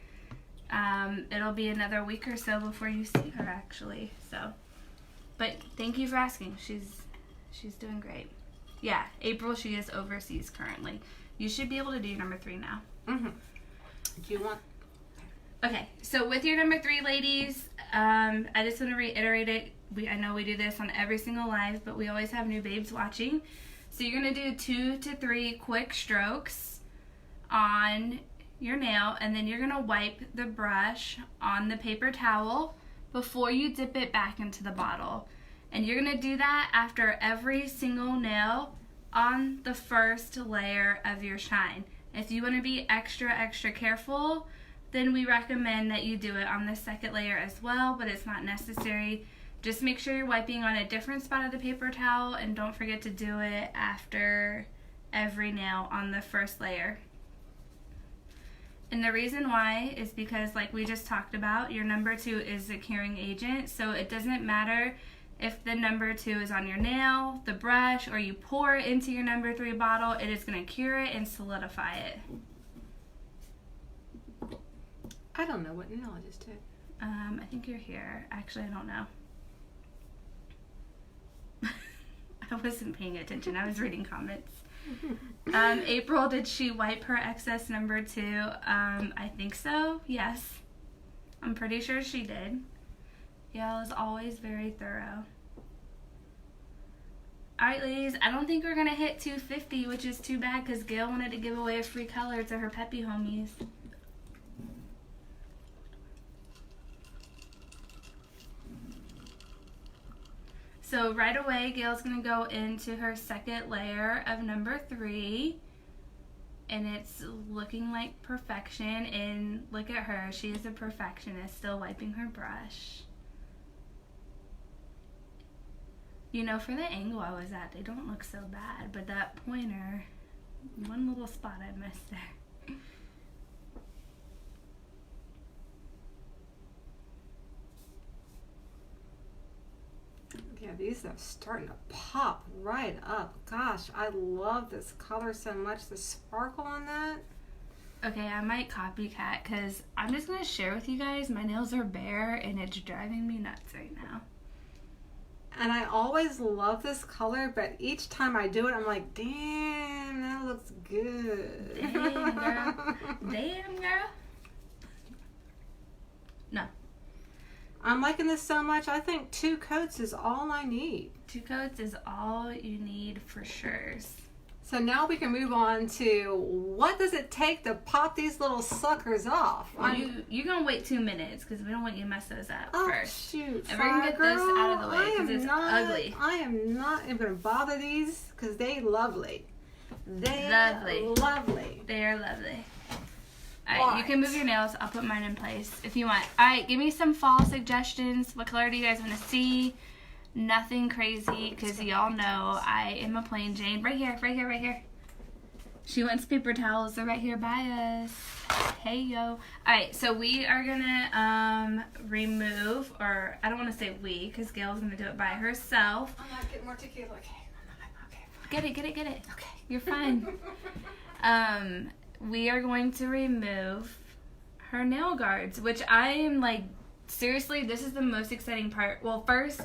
it'll be another week or so before you see her, actually. So, but thank you for asking. She's doing great. Yeah, April, she is overseas currently. You should be able to do your number 3 now. Mm-hmm. Do you want? Okay, so with your number 3, ladies, I just want to reiterate it. I know we do this on every single live, but we always have new babes watching. So you're going to do 2 to 3 quick strokes on your nail, and then you're going to wipe the brush on the paper towel before you dip it back into the bottle. And you're going to do that after every single nail on the first layer of your shine. If you want to be extra careful, then we recommend that you do it on the second layer as well, but it's not necessary. Just make sure you're wiping on a different spot of the paper towel, and don't forget to do it after every nail on the first layer. And the reason why is because, like we just talked about, your number 2 is a curing agent, so it doesn't matter if the number 2 is on your nail, the brush, or you pour it into your number 3 bottle, it is going to cure it and solidify it. I don't know what nail I just did. I think you're here. Actually, I don't know. I wasn't paying attention. I was reading comments. April, did she wipe her excess number 2? I think so. Yes. I'm pretty sure she did. Gail is always very thorough. Alright, ladies. I don't think we're going to hit 250, which is too bad because Gail wanted to give away a free color to her Peppi homies. So right away, Gail's going to go into her second layer of number 3. And it's looking like perfection. And look at her. She is a perfectionist, still wiping her brush. You know, for the angle I was at, they don't look so bad. But that pointer, one little spot I missed there. Yeah, these are starting to pop right up. Gosh, I love this color so much. The sparkle on that. Okay, I might copycat because I'm just going to share with you guys. My nails are bare and it's driving me nuts right now. And I always love this color, but each time I do it, I'm like, damn, that looks good. Damn, girl. Damn, girl. No. I'm liking this so much. I think 2 coats is all I need. 2 coats is all you need for sure. So now we can move on to what does it take to pop these little suckers off? You're going to wait 2 minutes because we don't want you to mess those up first. Shoot, and we're going to get this out of the way because it's ugly. I am not even going to bother these because they lovely. They lovely. They are lovely. Alright, you can move your nails. I'll put mine in place if you want. Alright, give me some fall suggestions. What color do you guys want to see? Nothing crazy because y'all know I am a plain Jane. Right here, right here, right here. She wants paper towels. They're right here by us. Hey, yo. Alright, so we are going to remove, or I don't want to say we because Gail's going to do it by herself. I'm not getting more tequila. Okay. Get it. Okay. You're fine. We are going to remove her nail guards, which I am like, seriously, this is the most exciting part. Well, first,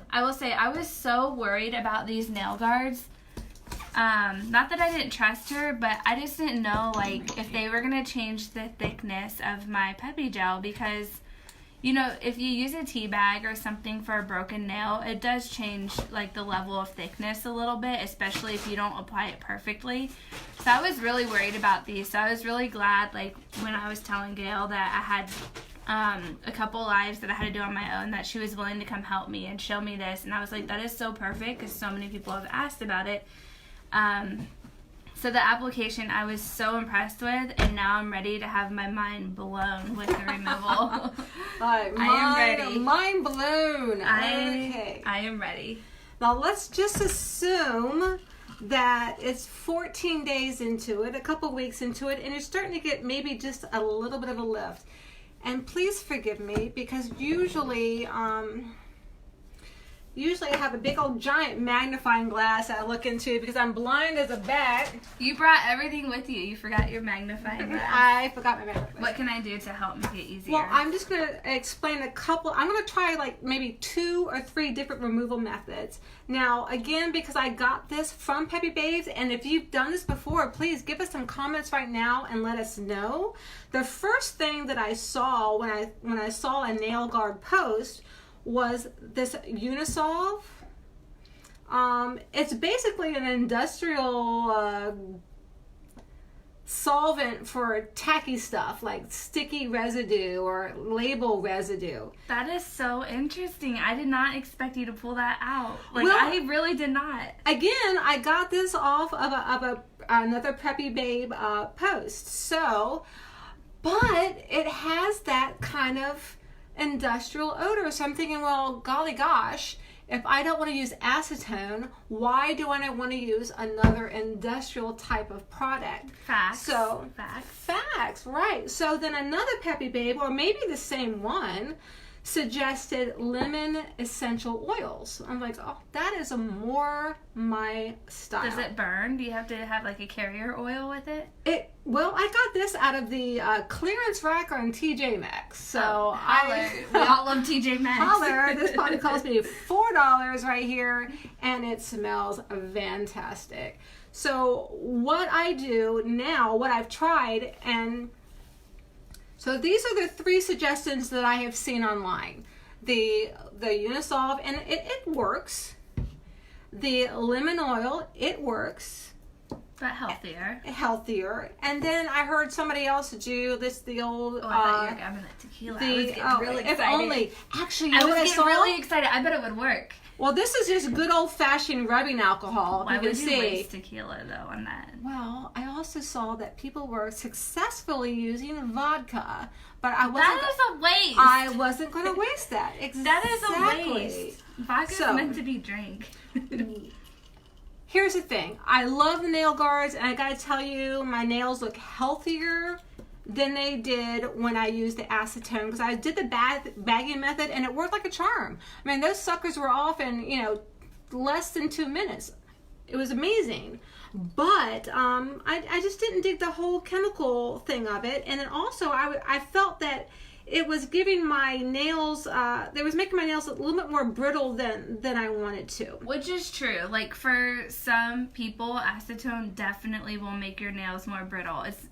I will say I was so worried about these nail guards. Not that I didn't trust her, but I just didn't know like if they were going to change the thickness of my Peppi gel because, you know, if you use a tea bag or something for a broken nail, it does change like the level of thickness a little bit, especially if you don't apply it perfectly. So I was really worried about these. So I was really glad like when I was telling Gail that I had a couple lives that I had to do on my own that she was willing to come help me and show me this. And I was like, that is so perfect because so many people have asked about it. So the application I was so impressed with, and now I'm ready to have my mind blown with the removal. I am ready. Mind blown. Okay. I am ready. Now let's just assume that it's 14 days into it, a couple weeks into it, and you're starting to get maybe just a little bit of a lift. And please forgive me because usually I have a big old giant magnifying glass that I look into because I'm blind as a bat. You brought everything with you. You forgot your magnifying glass. I forgot my magnifying glass. What can I do to help make it easier? Well, I'm just going to explain a couple. I'm going to try like maybe 2 or 3 different removal methods. Now, again, because I got this from Peppi Babes, and if you've done this before, please give us some comments right now and let us know. The first thing that I saw when I saw a nail guard post was this Unisolve. It's basically an industrial solvent for tacky stuff like sticky residue or label residue. That is so interesting. I did not expect you to pull that out. Like, well, I really did not. Again, I got this off of another Peppi Babe post. So, but it has that kind of industrial odor. So I'm thinking, well, golly gosh, if I don't want to use acetone, why do I want to use another industrial type of product? Facts. So facts, right. So then another Peppi Babe, or maybe the same one, suggested lemon essential oils. I'm like, oh, that is more my style. Does it burn? Do you have to have like a carrier oil with it? Well, I got this out of the clearance rack on TJ Maxx. So holler. We all love TJ Maxx. Holler. This probably cost me $4 right here, and it smells fantastic. So what I do now, what I've tried, and so these are the 3 suggestions that I have seen online. The Unisolve, and it works. The lemon oil, it works. But healthier. Healthier. And then I heard somebody else do this, the old... Oh, I thought you were grabbing that tequila. I was getting really excited. If only. Actually, I was getting really excited. I bet it would work. Well, this is just good old-fashioned rubbing alcohol. Why would you waste tequila, though, on that? Well, I also saw that people were successfully using vodka, but I wasn't... That is a waste. I wasn't going to waste that. Exactly. That is a waste. Vodka is meant to be drank. Here's the thing. I love the nail guards, and I got to tell you, my nails look healthier than they did when I used the acetone, because I did the bagging method and it worked like a charm. I mean, those suckers were off in, less than 2 minutes. It was amazing. But I just didn't dig the whole chemical thing of it. And then also I felt that it was giving my nails, it was making my nails a little bit more brittle than I wanted to. Which is true. Like, for some people, acetone definitely will make your nails more brittle. It's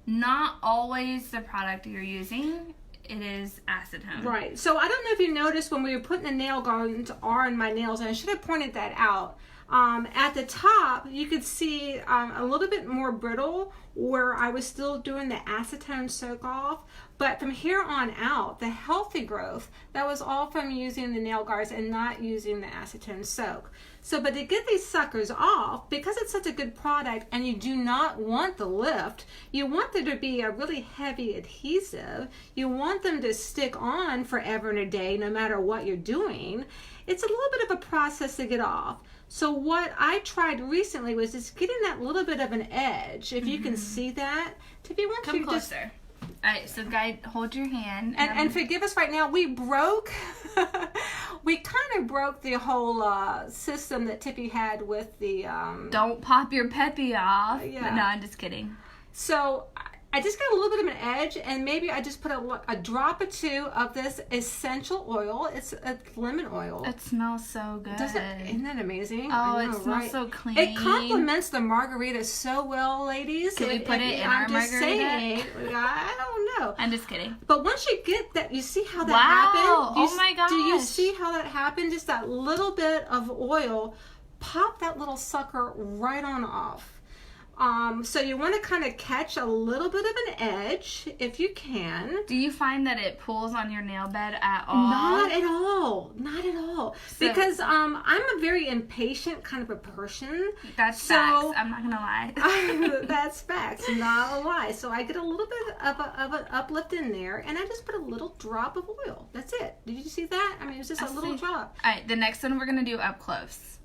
not always the product you're using. It is acetone. Right. So I don't know if you noticed when we were putting the nail guards on my nails, and I should have pointed that out. At the top, you could see a little bit more brittle where I was still doing the acetone soak off. But from here on out, the healthy growth, that was all from using the nail guards and not using the acetone soak. So, but to get these suckers off, because it's such a good product and you do not want the lift, you want there to be a really heavy adhesive. You want them to stick on forever and a day, no matter what you're doing. It's a little bit of a process to get off. So what I tried recently was just getting that little bit of an edge. If you can see that. Tiffy, why don't you come closer. All right, so guys, hold your hand. And forgive us right now. We kind of broke the whole system that Tiffy had with the... Don't pop your Peppi off. Yeah. But no, I'm just kidding. So I just got a little bit of an edge, and maybe I just put a drop or two of this essential oil. It's a lemon oil. It smells so good. Isn't that amazing? Oh, it smells so clean. It complements the margarita so well, ladies. Can we put it in our margarita? I'm just saying. I don't know. I'm just kidding. But once you get that, you see how that happened? Oh my gosh. Do you see how that happened? Just that little bit of oil, pop that little sucker right on off. So you want to kind of catch a little bit of an edge if you can. Do you find that it pulls on your nail bed at all? Not at all. Not at all. So, because I'm a very impatient kind of a person. That's facts. I'm not going to lie. That's facts. Not a lie. So I get a little bit of an uplift in there, and I just put a little drop of oil. That's it. Did you see that? I mean, it's just a little drop. All right. The next one we're going to do up close.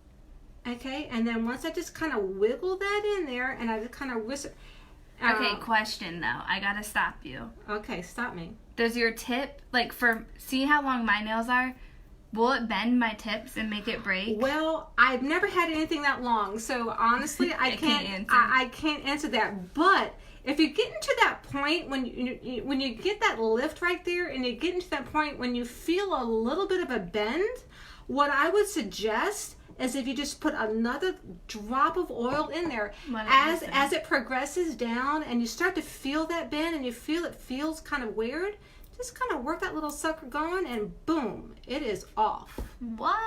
Okay, and then once I just kind of wiggle that in there, and I just kind of whistle. Okay, question though. I gotta stop you. Okay, stop me. Does your tip, see how long my nails are? Will it bend my tips and make it break? Well, I've never had anything that long, so honestly, I can't answer that. But if you get into that point when you get that lift right there, and you get into that point when you feel a little bit of a bend, what I would suggest is if you just put another drop of oil in there as it progresses down and you start to feel that bend and you feel it feels kind of weird, just kind of work that little sucker going and boom, it is off. What?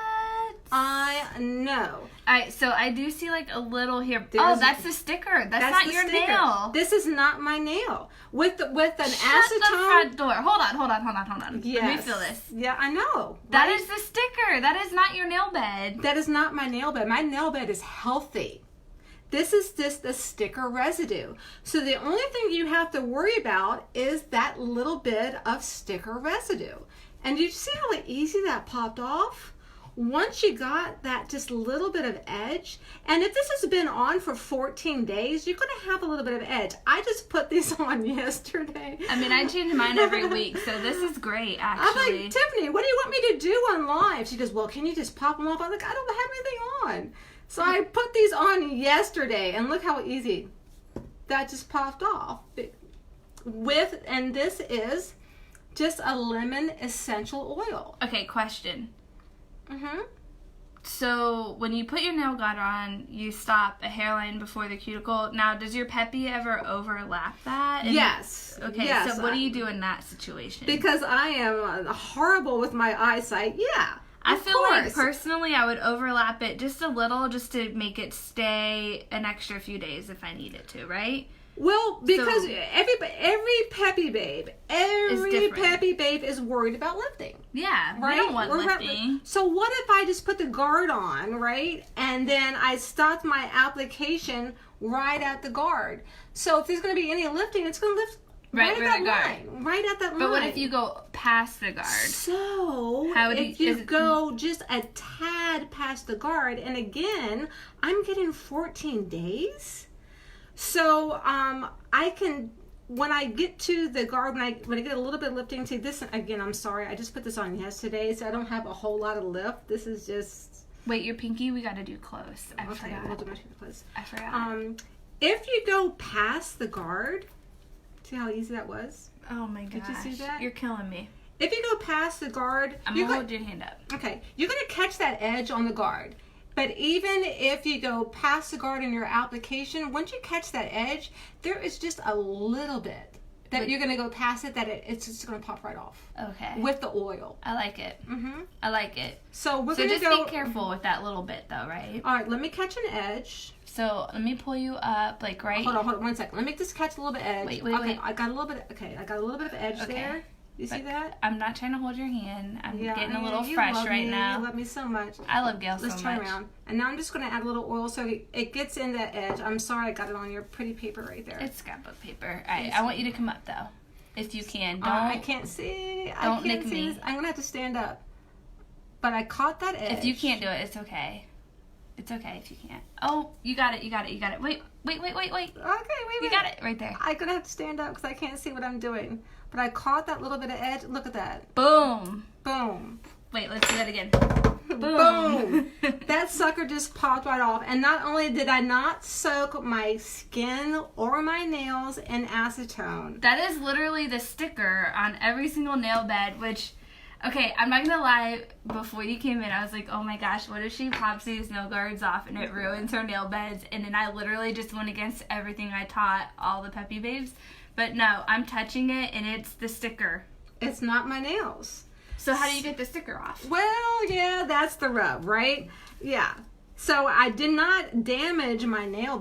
I know. All right, so I do see a little here. That's the sticker. That's not your nail. This is not my nail. With an acetone. Shut the front door. Hold on. Yes. Let me feel this. Yeah, I know. That is the sticker. That is not your nail bed. That is not my nail bed. My nail bed is healthy. This is just the sticker residue. So the only thing you have to worry about is that little bit of sticker residue. And you see how easy that popped off? Once you got that just little bit of edge, and if this has been on for 14 days, you're going to have a little bit of edge. I just put these on yesterday. I mean, I change mine every week, so this is great, actually. I'm like, Tiffany, what do you want me to do on live? She goes, well, can you just pop them off? I'm like, I don't have anything on. So I put these on yesterday, and look how easy that just popped off. And this is just a lemon essential oil. Okay, question. So when you put your nail guard on, you stop a hairline before the cuticle. Now, does your Peppi ever overlap that? Yes. Okay, yes, so what do you do in that situation? Because I am horrible with my eyesight. Yeah. I feel like personally I would overlap it just a little just to make it stay an extra few days if I need it to, right? Well, because every Peppi babe, is worried about lifting. Yeah, right? We don't want lifting. So what if I just put the guard on, right? And then I stopped my application right at the guard. So if there's going to be any lifting, it's going to lift right at that line. Right at that line. But what if you go past the guard? So if you go just a tad past the guard, and again, I'm getting 14 days. So I can when I get to the guard, when I get a little bit of lifting, see this again, I'm sorry, I just put this on yesterday, so I don't have a whole lot of lift. This is just... Wait, your pinky, we got to do close. I forgot. We'll do my pinky close. I forgot. If you go past the guard, see how easy that was? Oh my gosh. Did you see that? You're killing me. If you go past the guard... I'm going to hold your hand up. Okay. You're going to catch that edge on the guard. But even if you go past the guard in your application, once you catch that edge, there is just a little bit that you're going to go past it that it's just going to pop right off. Okay. With the oil. I like it. Mm-hmm. I like it. So we're going to go... just be careful with that little bit though, right? All right. Let me catch an edge. So let me pull you up, like right... Hold on 1 second. Let me just catch a little bit of edge. Wait. Okay, I got a little bit... I got a little bit of edge there. You see that? I'm not trying to hold your hand. I'm getting a little fresh right now. You love me so much. I love Gail so much. Let's turn around. And now I'm just going to add a little oil so it gets in that edge. I'm sorry I got it on your pretty paper right there. It's scrapbook paper. All right, I want you to come up though, if you can. Don't. I can't see. Don't nick me. I'm going to have to stand up. But I caught that edge. If you can't do it, it's okay. It's okay if you can't. Oh, you got it. Wait. Okay, wait. You got it right there. I'm going to have to stand up because I can't see what I'm doing. But I caught that little bit of edge. Look at that. Boom. Boom. Wait, let's do that again. Boom. That sucker just popped right off. And not only did I not soak my skin or my nails in acetone. That is literally the sticker on every single nail bed, which... Okay, I'm not gonna lie, before you came in, I was like, oh my gosh, what if she pops these nail guards off and it ruins her nail beds? And then I literally just went against everything I taught all the Peppi babes. But no, I'm touching it and it's the sticker. It's not my nails. So how do you get the sticker off? Well, yeah, that's the rub, right? Yeah. So I did not damage my nail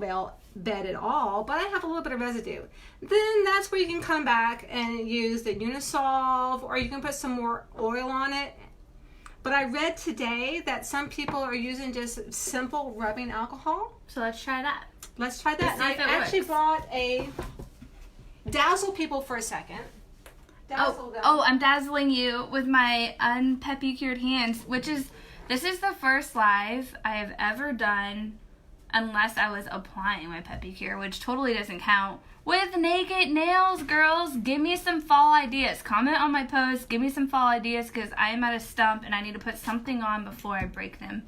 bed at all, but I have a little bit of residue. Then that's where you can come back and use the Unisolve, or you can put some more oil on it. But I read today that some people are using just simple rubbing alcohol. So let's try that. Let's try that. And I actually bought a dazzle people for a second. Oh, I'm dazzling you with my unpeppicured hands, this is the first live I have ever done, unless I was applying my Peppi-Cure, which totally doesn't count, with naked nails. Girls, give me some fall ideas. Comment on my post, give me some fall ideas, because I am at a stump and I need to put something on before I break them.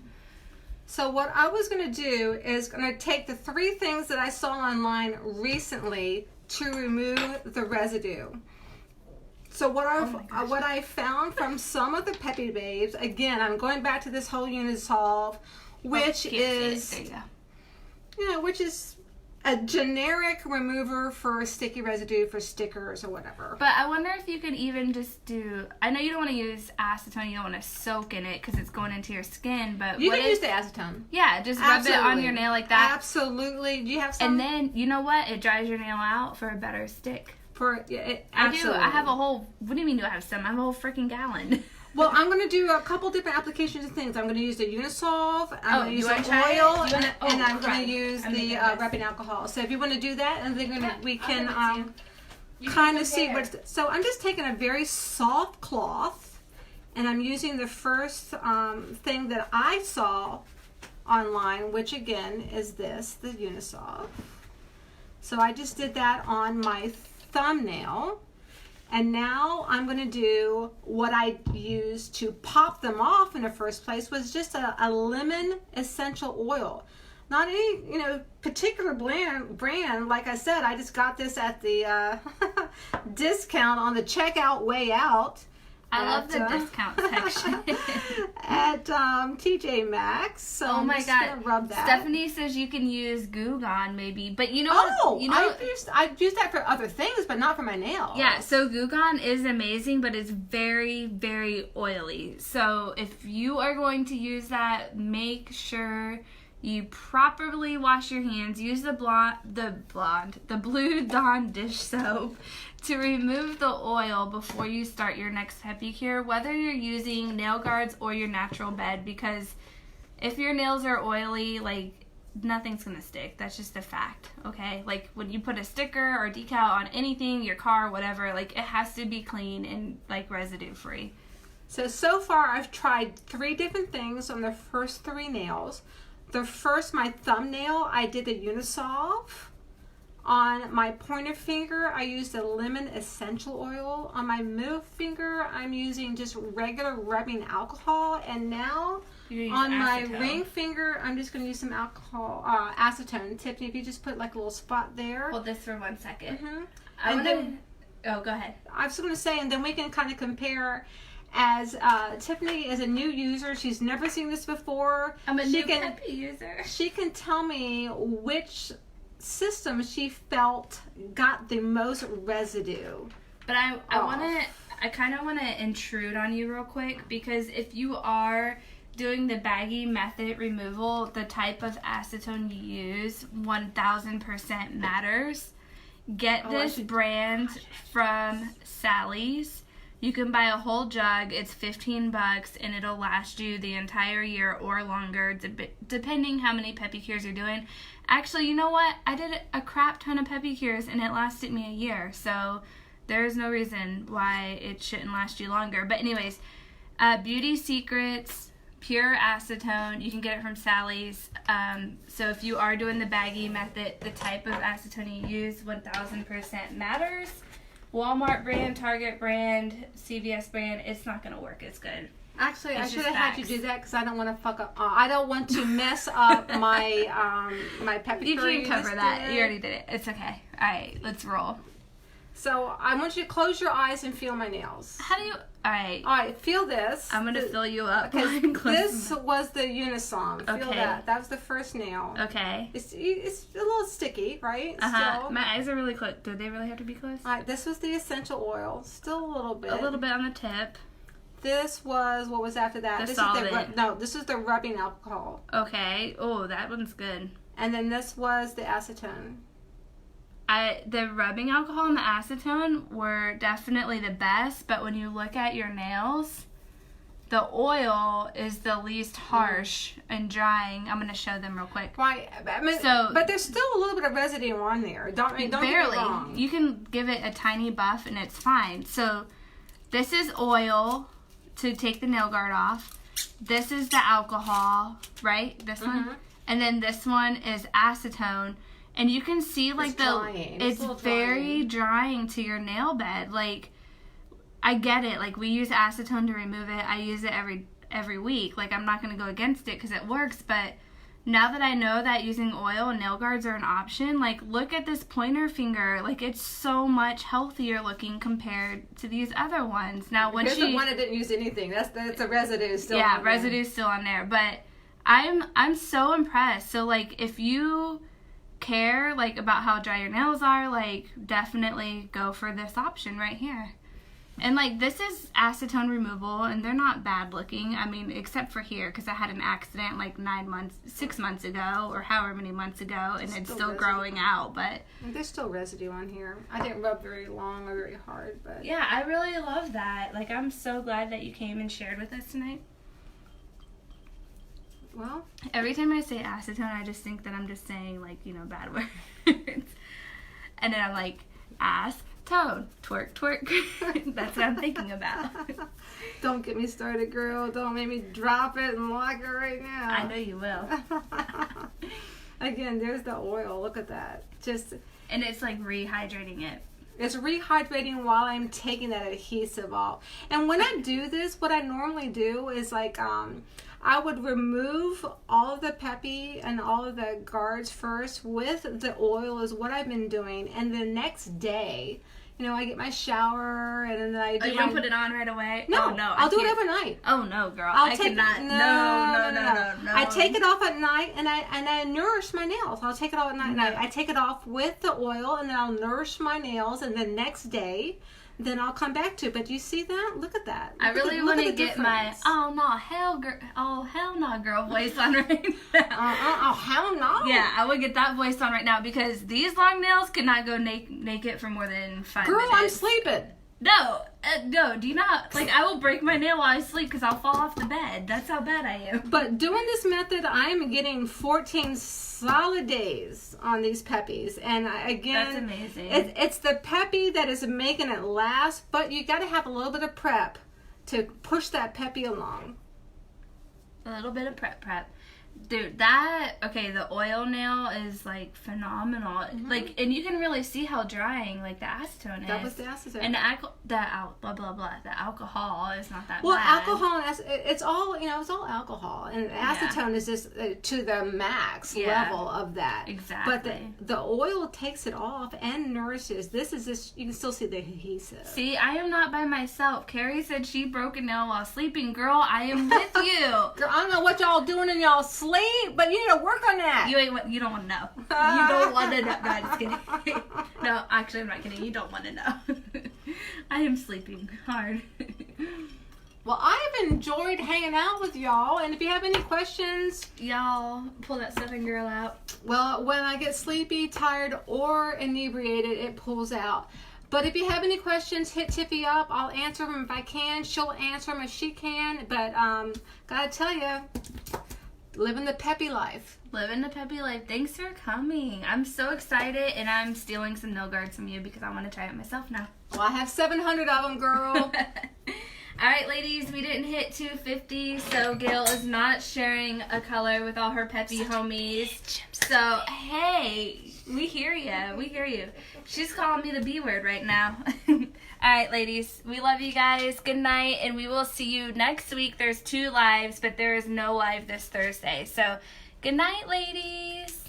So what I was going to do is going to take the 3 things that I saw online recently to remove the residue. So what I found from some of the Peppi babes, again, I'm going back to this whole Unisolve, which is, which is a generic remover for sticky residue for stickers or whatever. But I wonder if you could even just do, I know you don't want to use acetone, you don't want to soak in it because it's going into your skin, but you can use the acetone. Yeah, just rub it on your nail like that. Absolutely. Do you have some? And then, you know what? It dries your nail out for a better stick. Absolutely. I do. I have a whole, what do you mean do I have some? I have a whole freaking gallon. Well, I'm going to do a couple different applications and things. I'm going to use the Unisolve, I'm going to use the oil, and I'm going to use the rubbing alcohol. So if you want to do that, and then we can kind of see what's... So I'm just taking a very soft cloth, and I'm using the first thing that I saw online, which again is this, the Unisolve. So I just did that on my thumbnail. And now I'm going to do what I used to pop them off in the first place was just a lemon essential oil. Not any, particular brand. Like I said, I just got this at the discount on the checkout way out. I love the discount section. At TJ Maxx. So oh my God. Rub that. Stephanie says you can use Goo Gone maybe. But I've used that for other things, but not for my nails. Yeah, so Goo Gone is amazing, but it's very, very oily. So if you are going to use that, make sure you properly wash your hands. Use the Blue Dawn dish soap to remove the oil before you start your next Peppi-Cure, whether you're using nail guards or your natural bed, because if your nails are oily, like, nothing's gonna stick. That's just a fact, okay? Like, when you put a sticker or decal on anything, your car, whatever, like, it has to be clean and, like, residue free. So far I've tried 3 different things on the first 3 nails. My thumbnail, I did the Unisolve On my pointer finger, I used a lemon essential oil. On my middle finger, I'm using just regular rubbing alcohol. And now on my ring finger, I'm just going to use some alcohol, acetone. Tiffany, if you just put like a little spot there. Hold this for 1 second. Mm-hmm. Oh, go ahead. I was going to say, and then we can kind of compare. As Tiffany is a new user, she's never seen this before. I'm a new Peppi user. She can tell me which system she felt got the most residue. But I kind of want to intrude on you real quick, because if you are doing the baggy method removal, the type of acetone you use 1000% matters. Get this brand from Sally's. You can buy a whole jug. It's $15 and it'll last you the entire year or longer, depending how many Peppi cures you're doing. Actually, you know what? I did a crap ton of Peppi cures and it lasted me a year. So there's no reason why it shouldn't last you longer. But anyways, Beauty Secrets pure acetone. You can get it from Sally's. So if you are doing the baggy method, the type of acetone you use 1000% matters. Walmart brand, Target brand, CVS brand, it's not going to work as good. Actually, I should have had you do that because I don't want to fuck up. I don't want to mess up my my Peppi. You can cover that. You already did it. It's okay. All right, let's roll. So I want you to close your eyes and feel my nails. How do you? All right. All right, feel this. I'm gonna fill you up. This was the Unison. Feel okay. that. That was the first nail. Okay. It's a little sticky, right? Still. My eyes are really close. Do they really have to be close? All right. This was the essential oil. Still a little bit. A little bit on the tip. This was what was after that. The solvent. This is the rubbing alcohol. Okay. Oh, that one's good. And then this was the acetone. The rubbing alcohol and the acetone were definitely the best, but when you look at your nails, the oil is the least harsh and drying. I'm going to show them real quick. Right. I mean, but there's still a little bit of residue on there. Don't get me wrong. You can give it a tiny buff and it's fine. So this is oil to take the nail guard off. This is the alcohol, right? This one. And then this one is acetone. And you can see like it's very drying to your nail bed. Like, I get it. Like, we use acetone to remove it. I use it every week. Like, I'm not going to go against it because it works. But now that I know that using oil and nail guards are an option, like, look at this pointer finger. Like, it's so much healthier looking compared to these other ones. Now, when here's the one that didn't use anything. That's a residue still. Yeah, on residue's still on there. But I'm so impressed. So, like, if you care like about how dry your nails are, like, definitely go for this option right here. And like, this is acetone removal and they're not bad looking. I mean, except for here, because I had an accident like 6 months ago or however many months ago, and it's still growing out. But there's still residue on here. I didn't rub very long or very hard, but yeah, I really love that. Like, I'm so glad that you came and shared with us tonight. Well, every time I say acetone, I just think that I'm just saying, like, you know, bad words. And then I'm like, ass, tone, twerk, twerk. That's what I'm thinking about. Don't get me started, girl. Don't make me drop it and lock it right now. I know you will. Again, there's the oil. Look at that. And it's like rehydrating it. It's rehydrating while I'm taking that adhesive off. And when I do this, what I normally do is like, I would remove all of the Peppi and all of the guards first with the oil is what I've been doing. And the next day, you know, I get my shower and then I do you don't put it on right away? No, oh, no. I'll do it overnight. Oh, no, girl. I cannot. No. I take it off at night and I nourish my nails. I'll take it off at night and I take it off with the oil and then I'll nourish my nails, and the next day then I'll come back to it. But you see that? Look at that. I really want to get my hell no girl voice on right now. Oh hell no. Yeah, I would get that voice on right now, because these long nails cannot go naked for more than 5 minutes. Girl, I'm sleeping. No, do you not? Like, I will break my nail while I sleep because I'll fall off the bed. That's how bad I am. But doing this method, I'm getting 14 solid days on these Peppis. And again, that's amazing. It's the Peppi that is making it last, but you got to have a little bit of prep to push that Peppi along. A little bit of prep. Dude, the oil nail is, like, phenomenal. Mm-hmm. Like, and you can really see how drying, like, the acetone is. That was the acetone. And the alcohol is not that well, bad. alcohol, it's all, it's all alcohol. And acetone is just to the max level of that. Exactly. But the oil takes it off and nourishes. This is just, you can still see the adhesive. See, I am not by myself. Carrie said she broke a nail while sleeping. Girl, I am with you. Girl, I don't know what y'all doing in y'all sleep, but you need to work on that. You don't want to know. You don't want to know. No, I'm just kidding. No, actually, I'm not kidding. You don't want to know. I am sleeping hard. Well, I've enjoyed hanging out with y'all, and if you have any questions, y'all pull that Southern girl out. Well, when I get sleepy, tired, or inebriated, it pulls out. But if you have any questions, hit Tiffy up. I'll answer them if I can. She'll answer them if she can. But gotta tell you, living the Peppi life. Living the Peppi life. Thanks for coming. I'm so excited, and I'm stealing some nail guards from you because I want to try it myself now. Well, I have 700 of them, girl. All right, ladies, we didn't hit 250, so Gail is not sharing a color with all her Peppi homies. So, hey, we hear you. We hear you. She's calling me the B word right now. All right, ladies, we love you guys. Good night, and we will see you next week. There's 2 lives, but there is no live this Thursday. So, good night, ladies.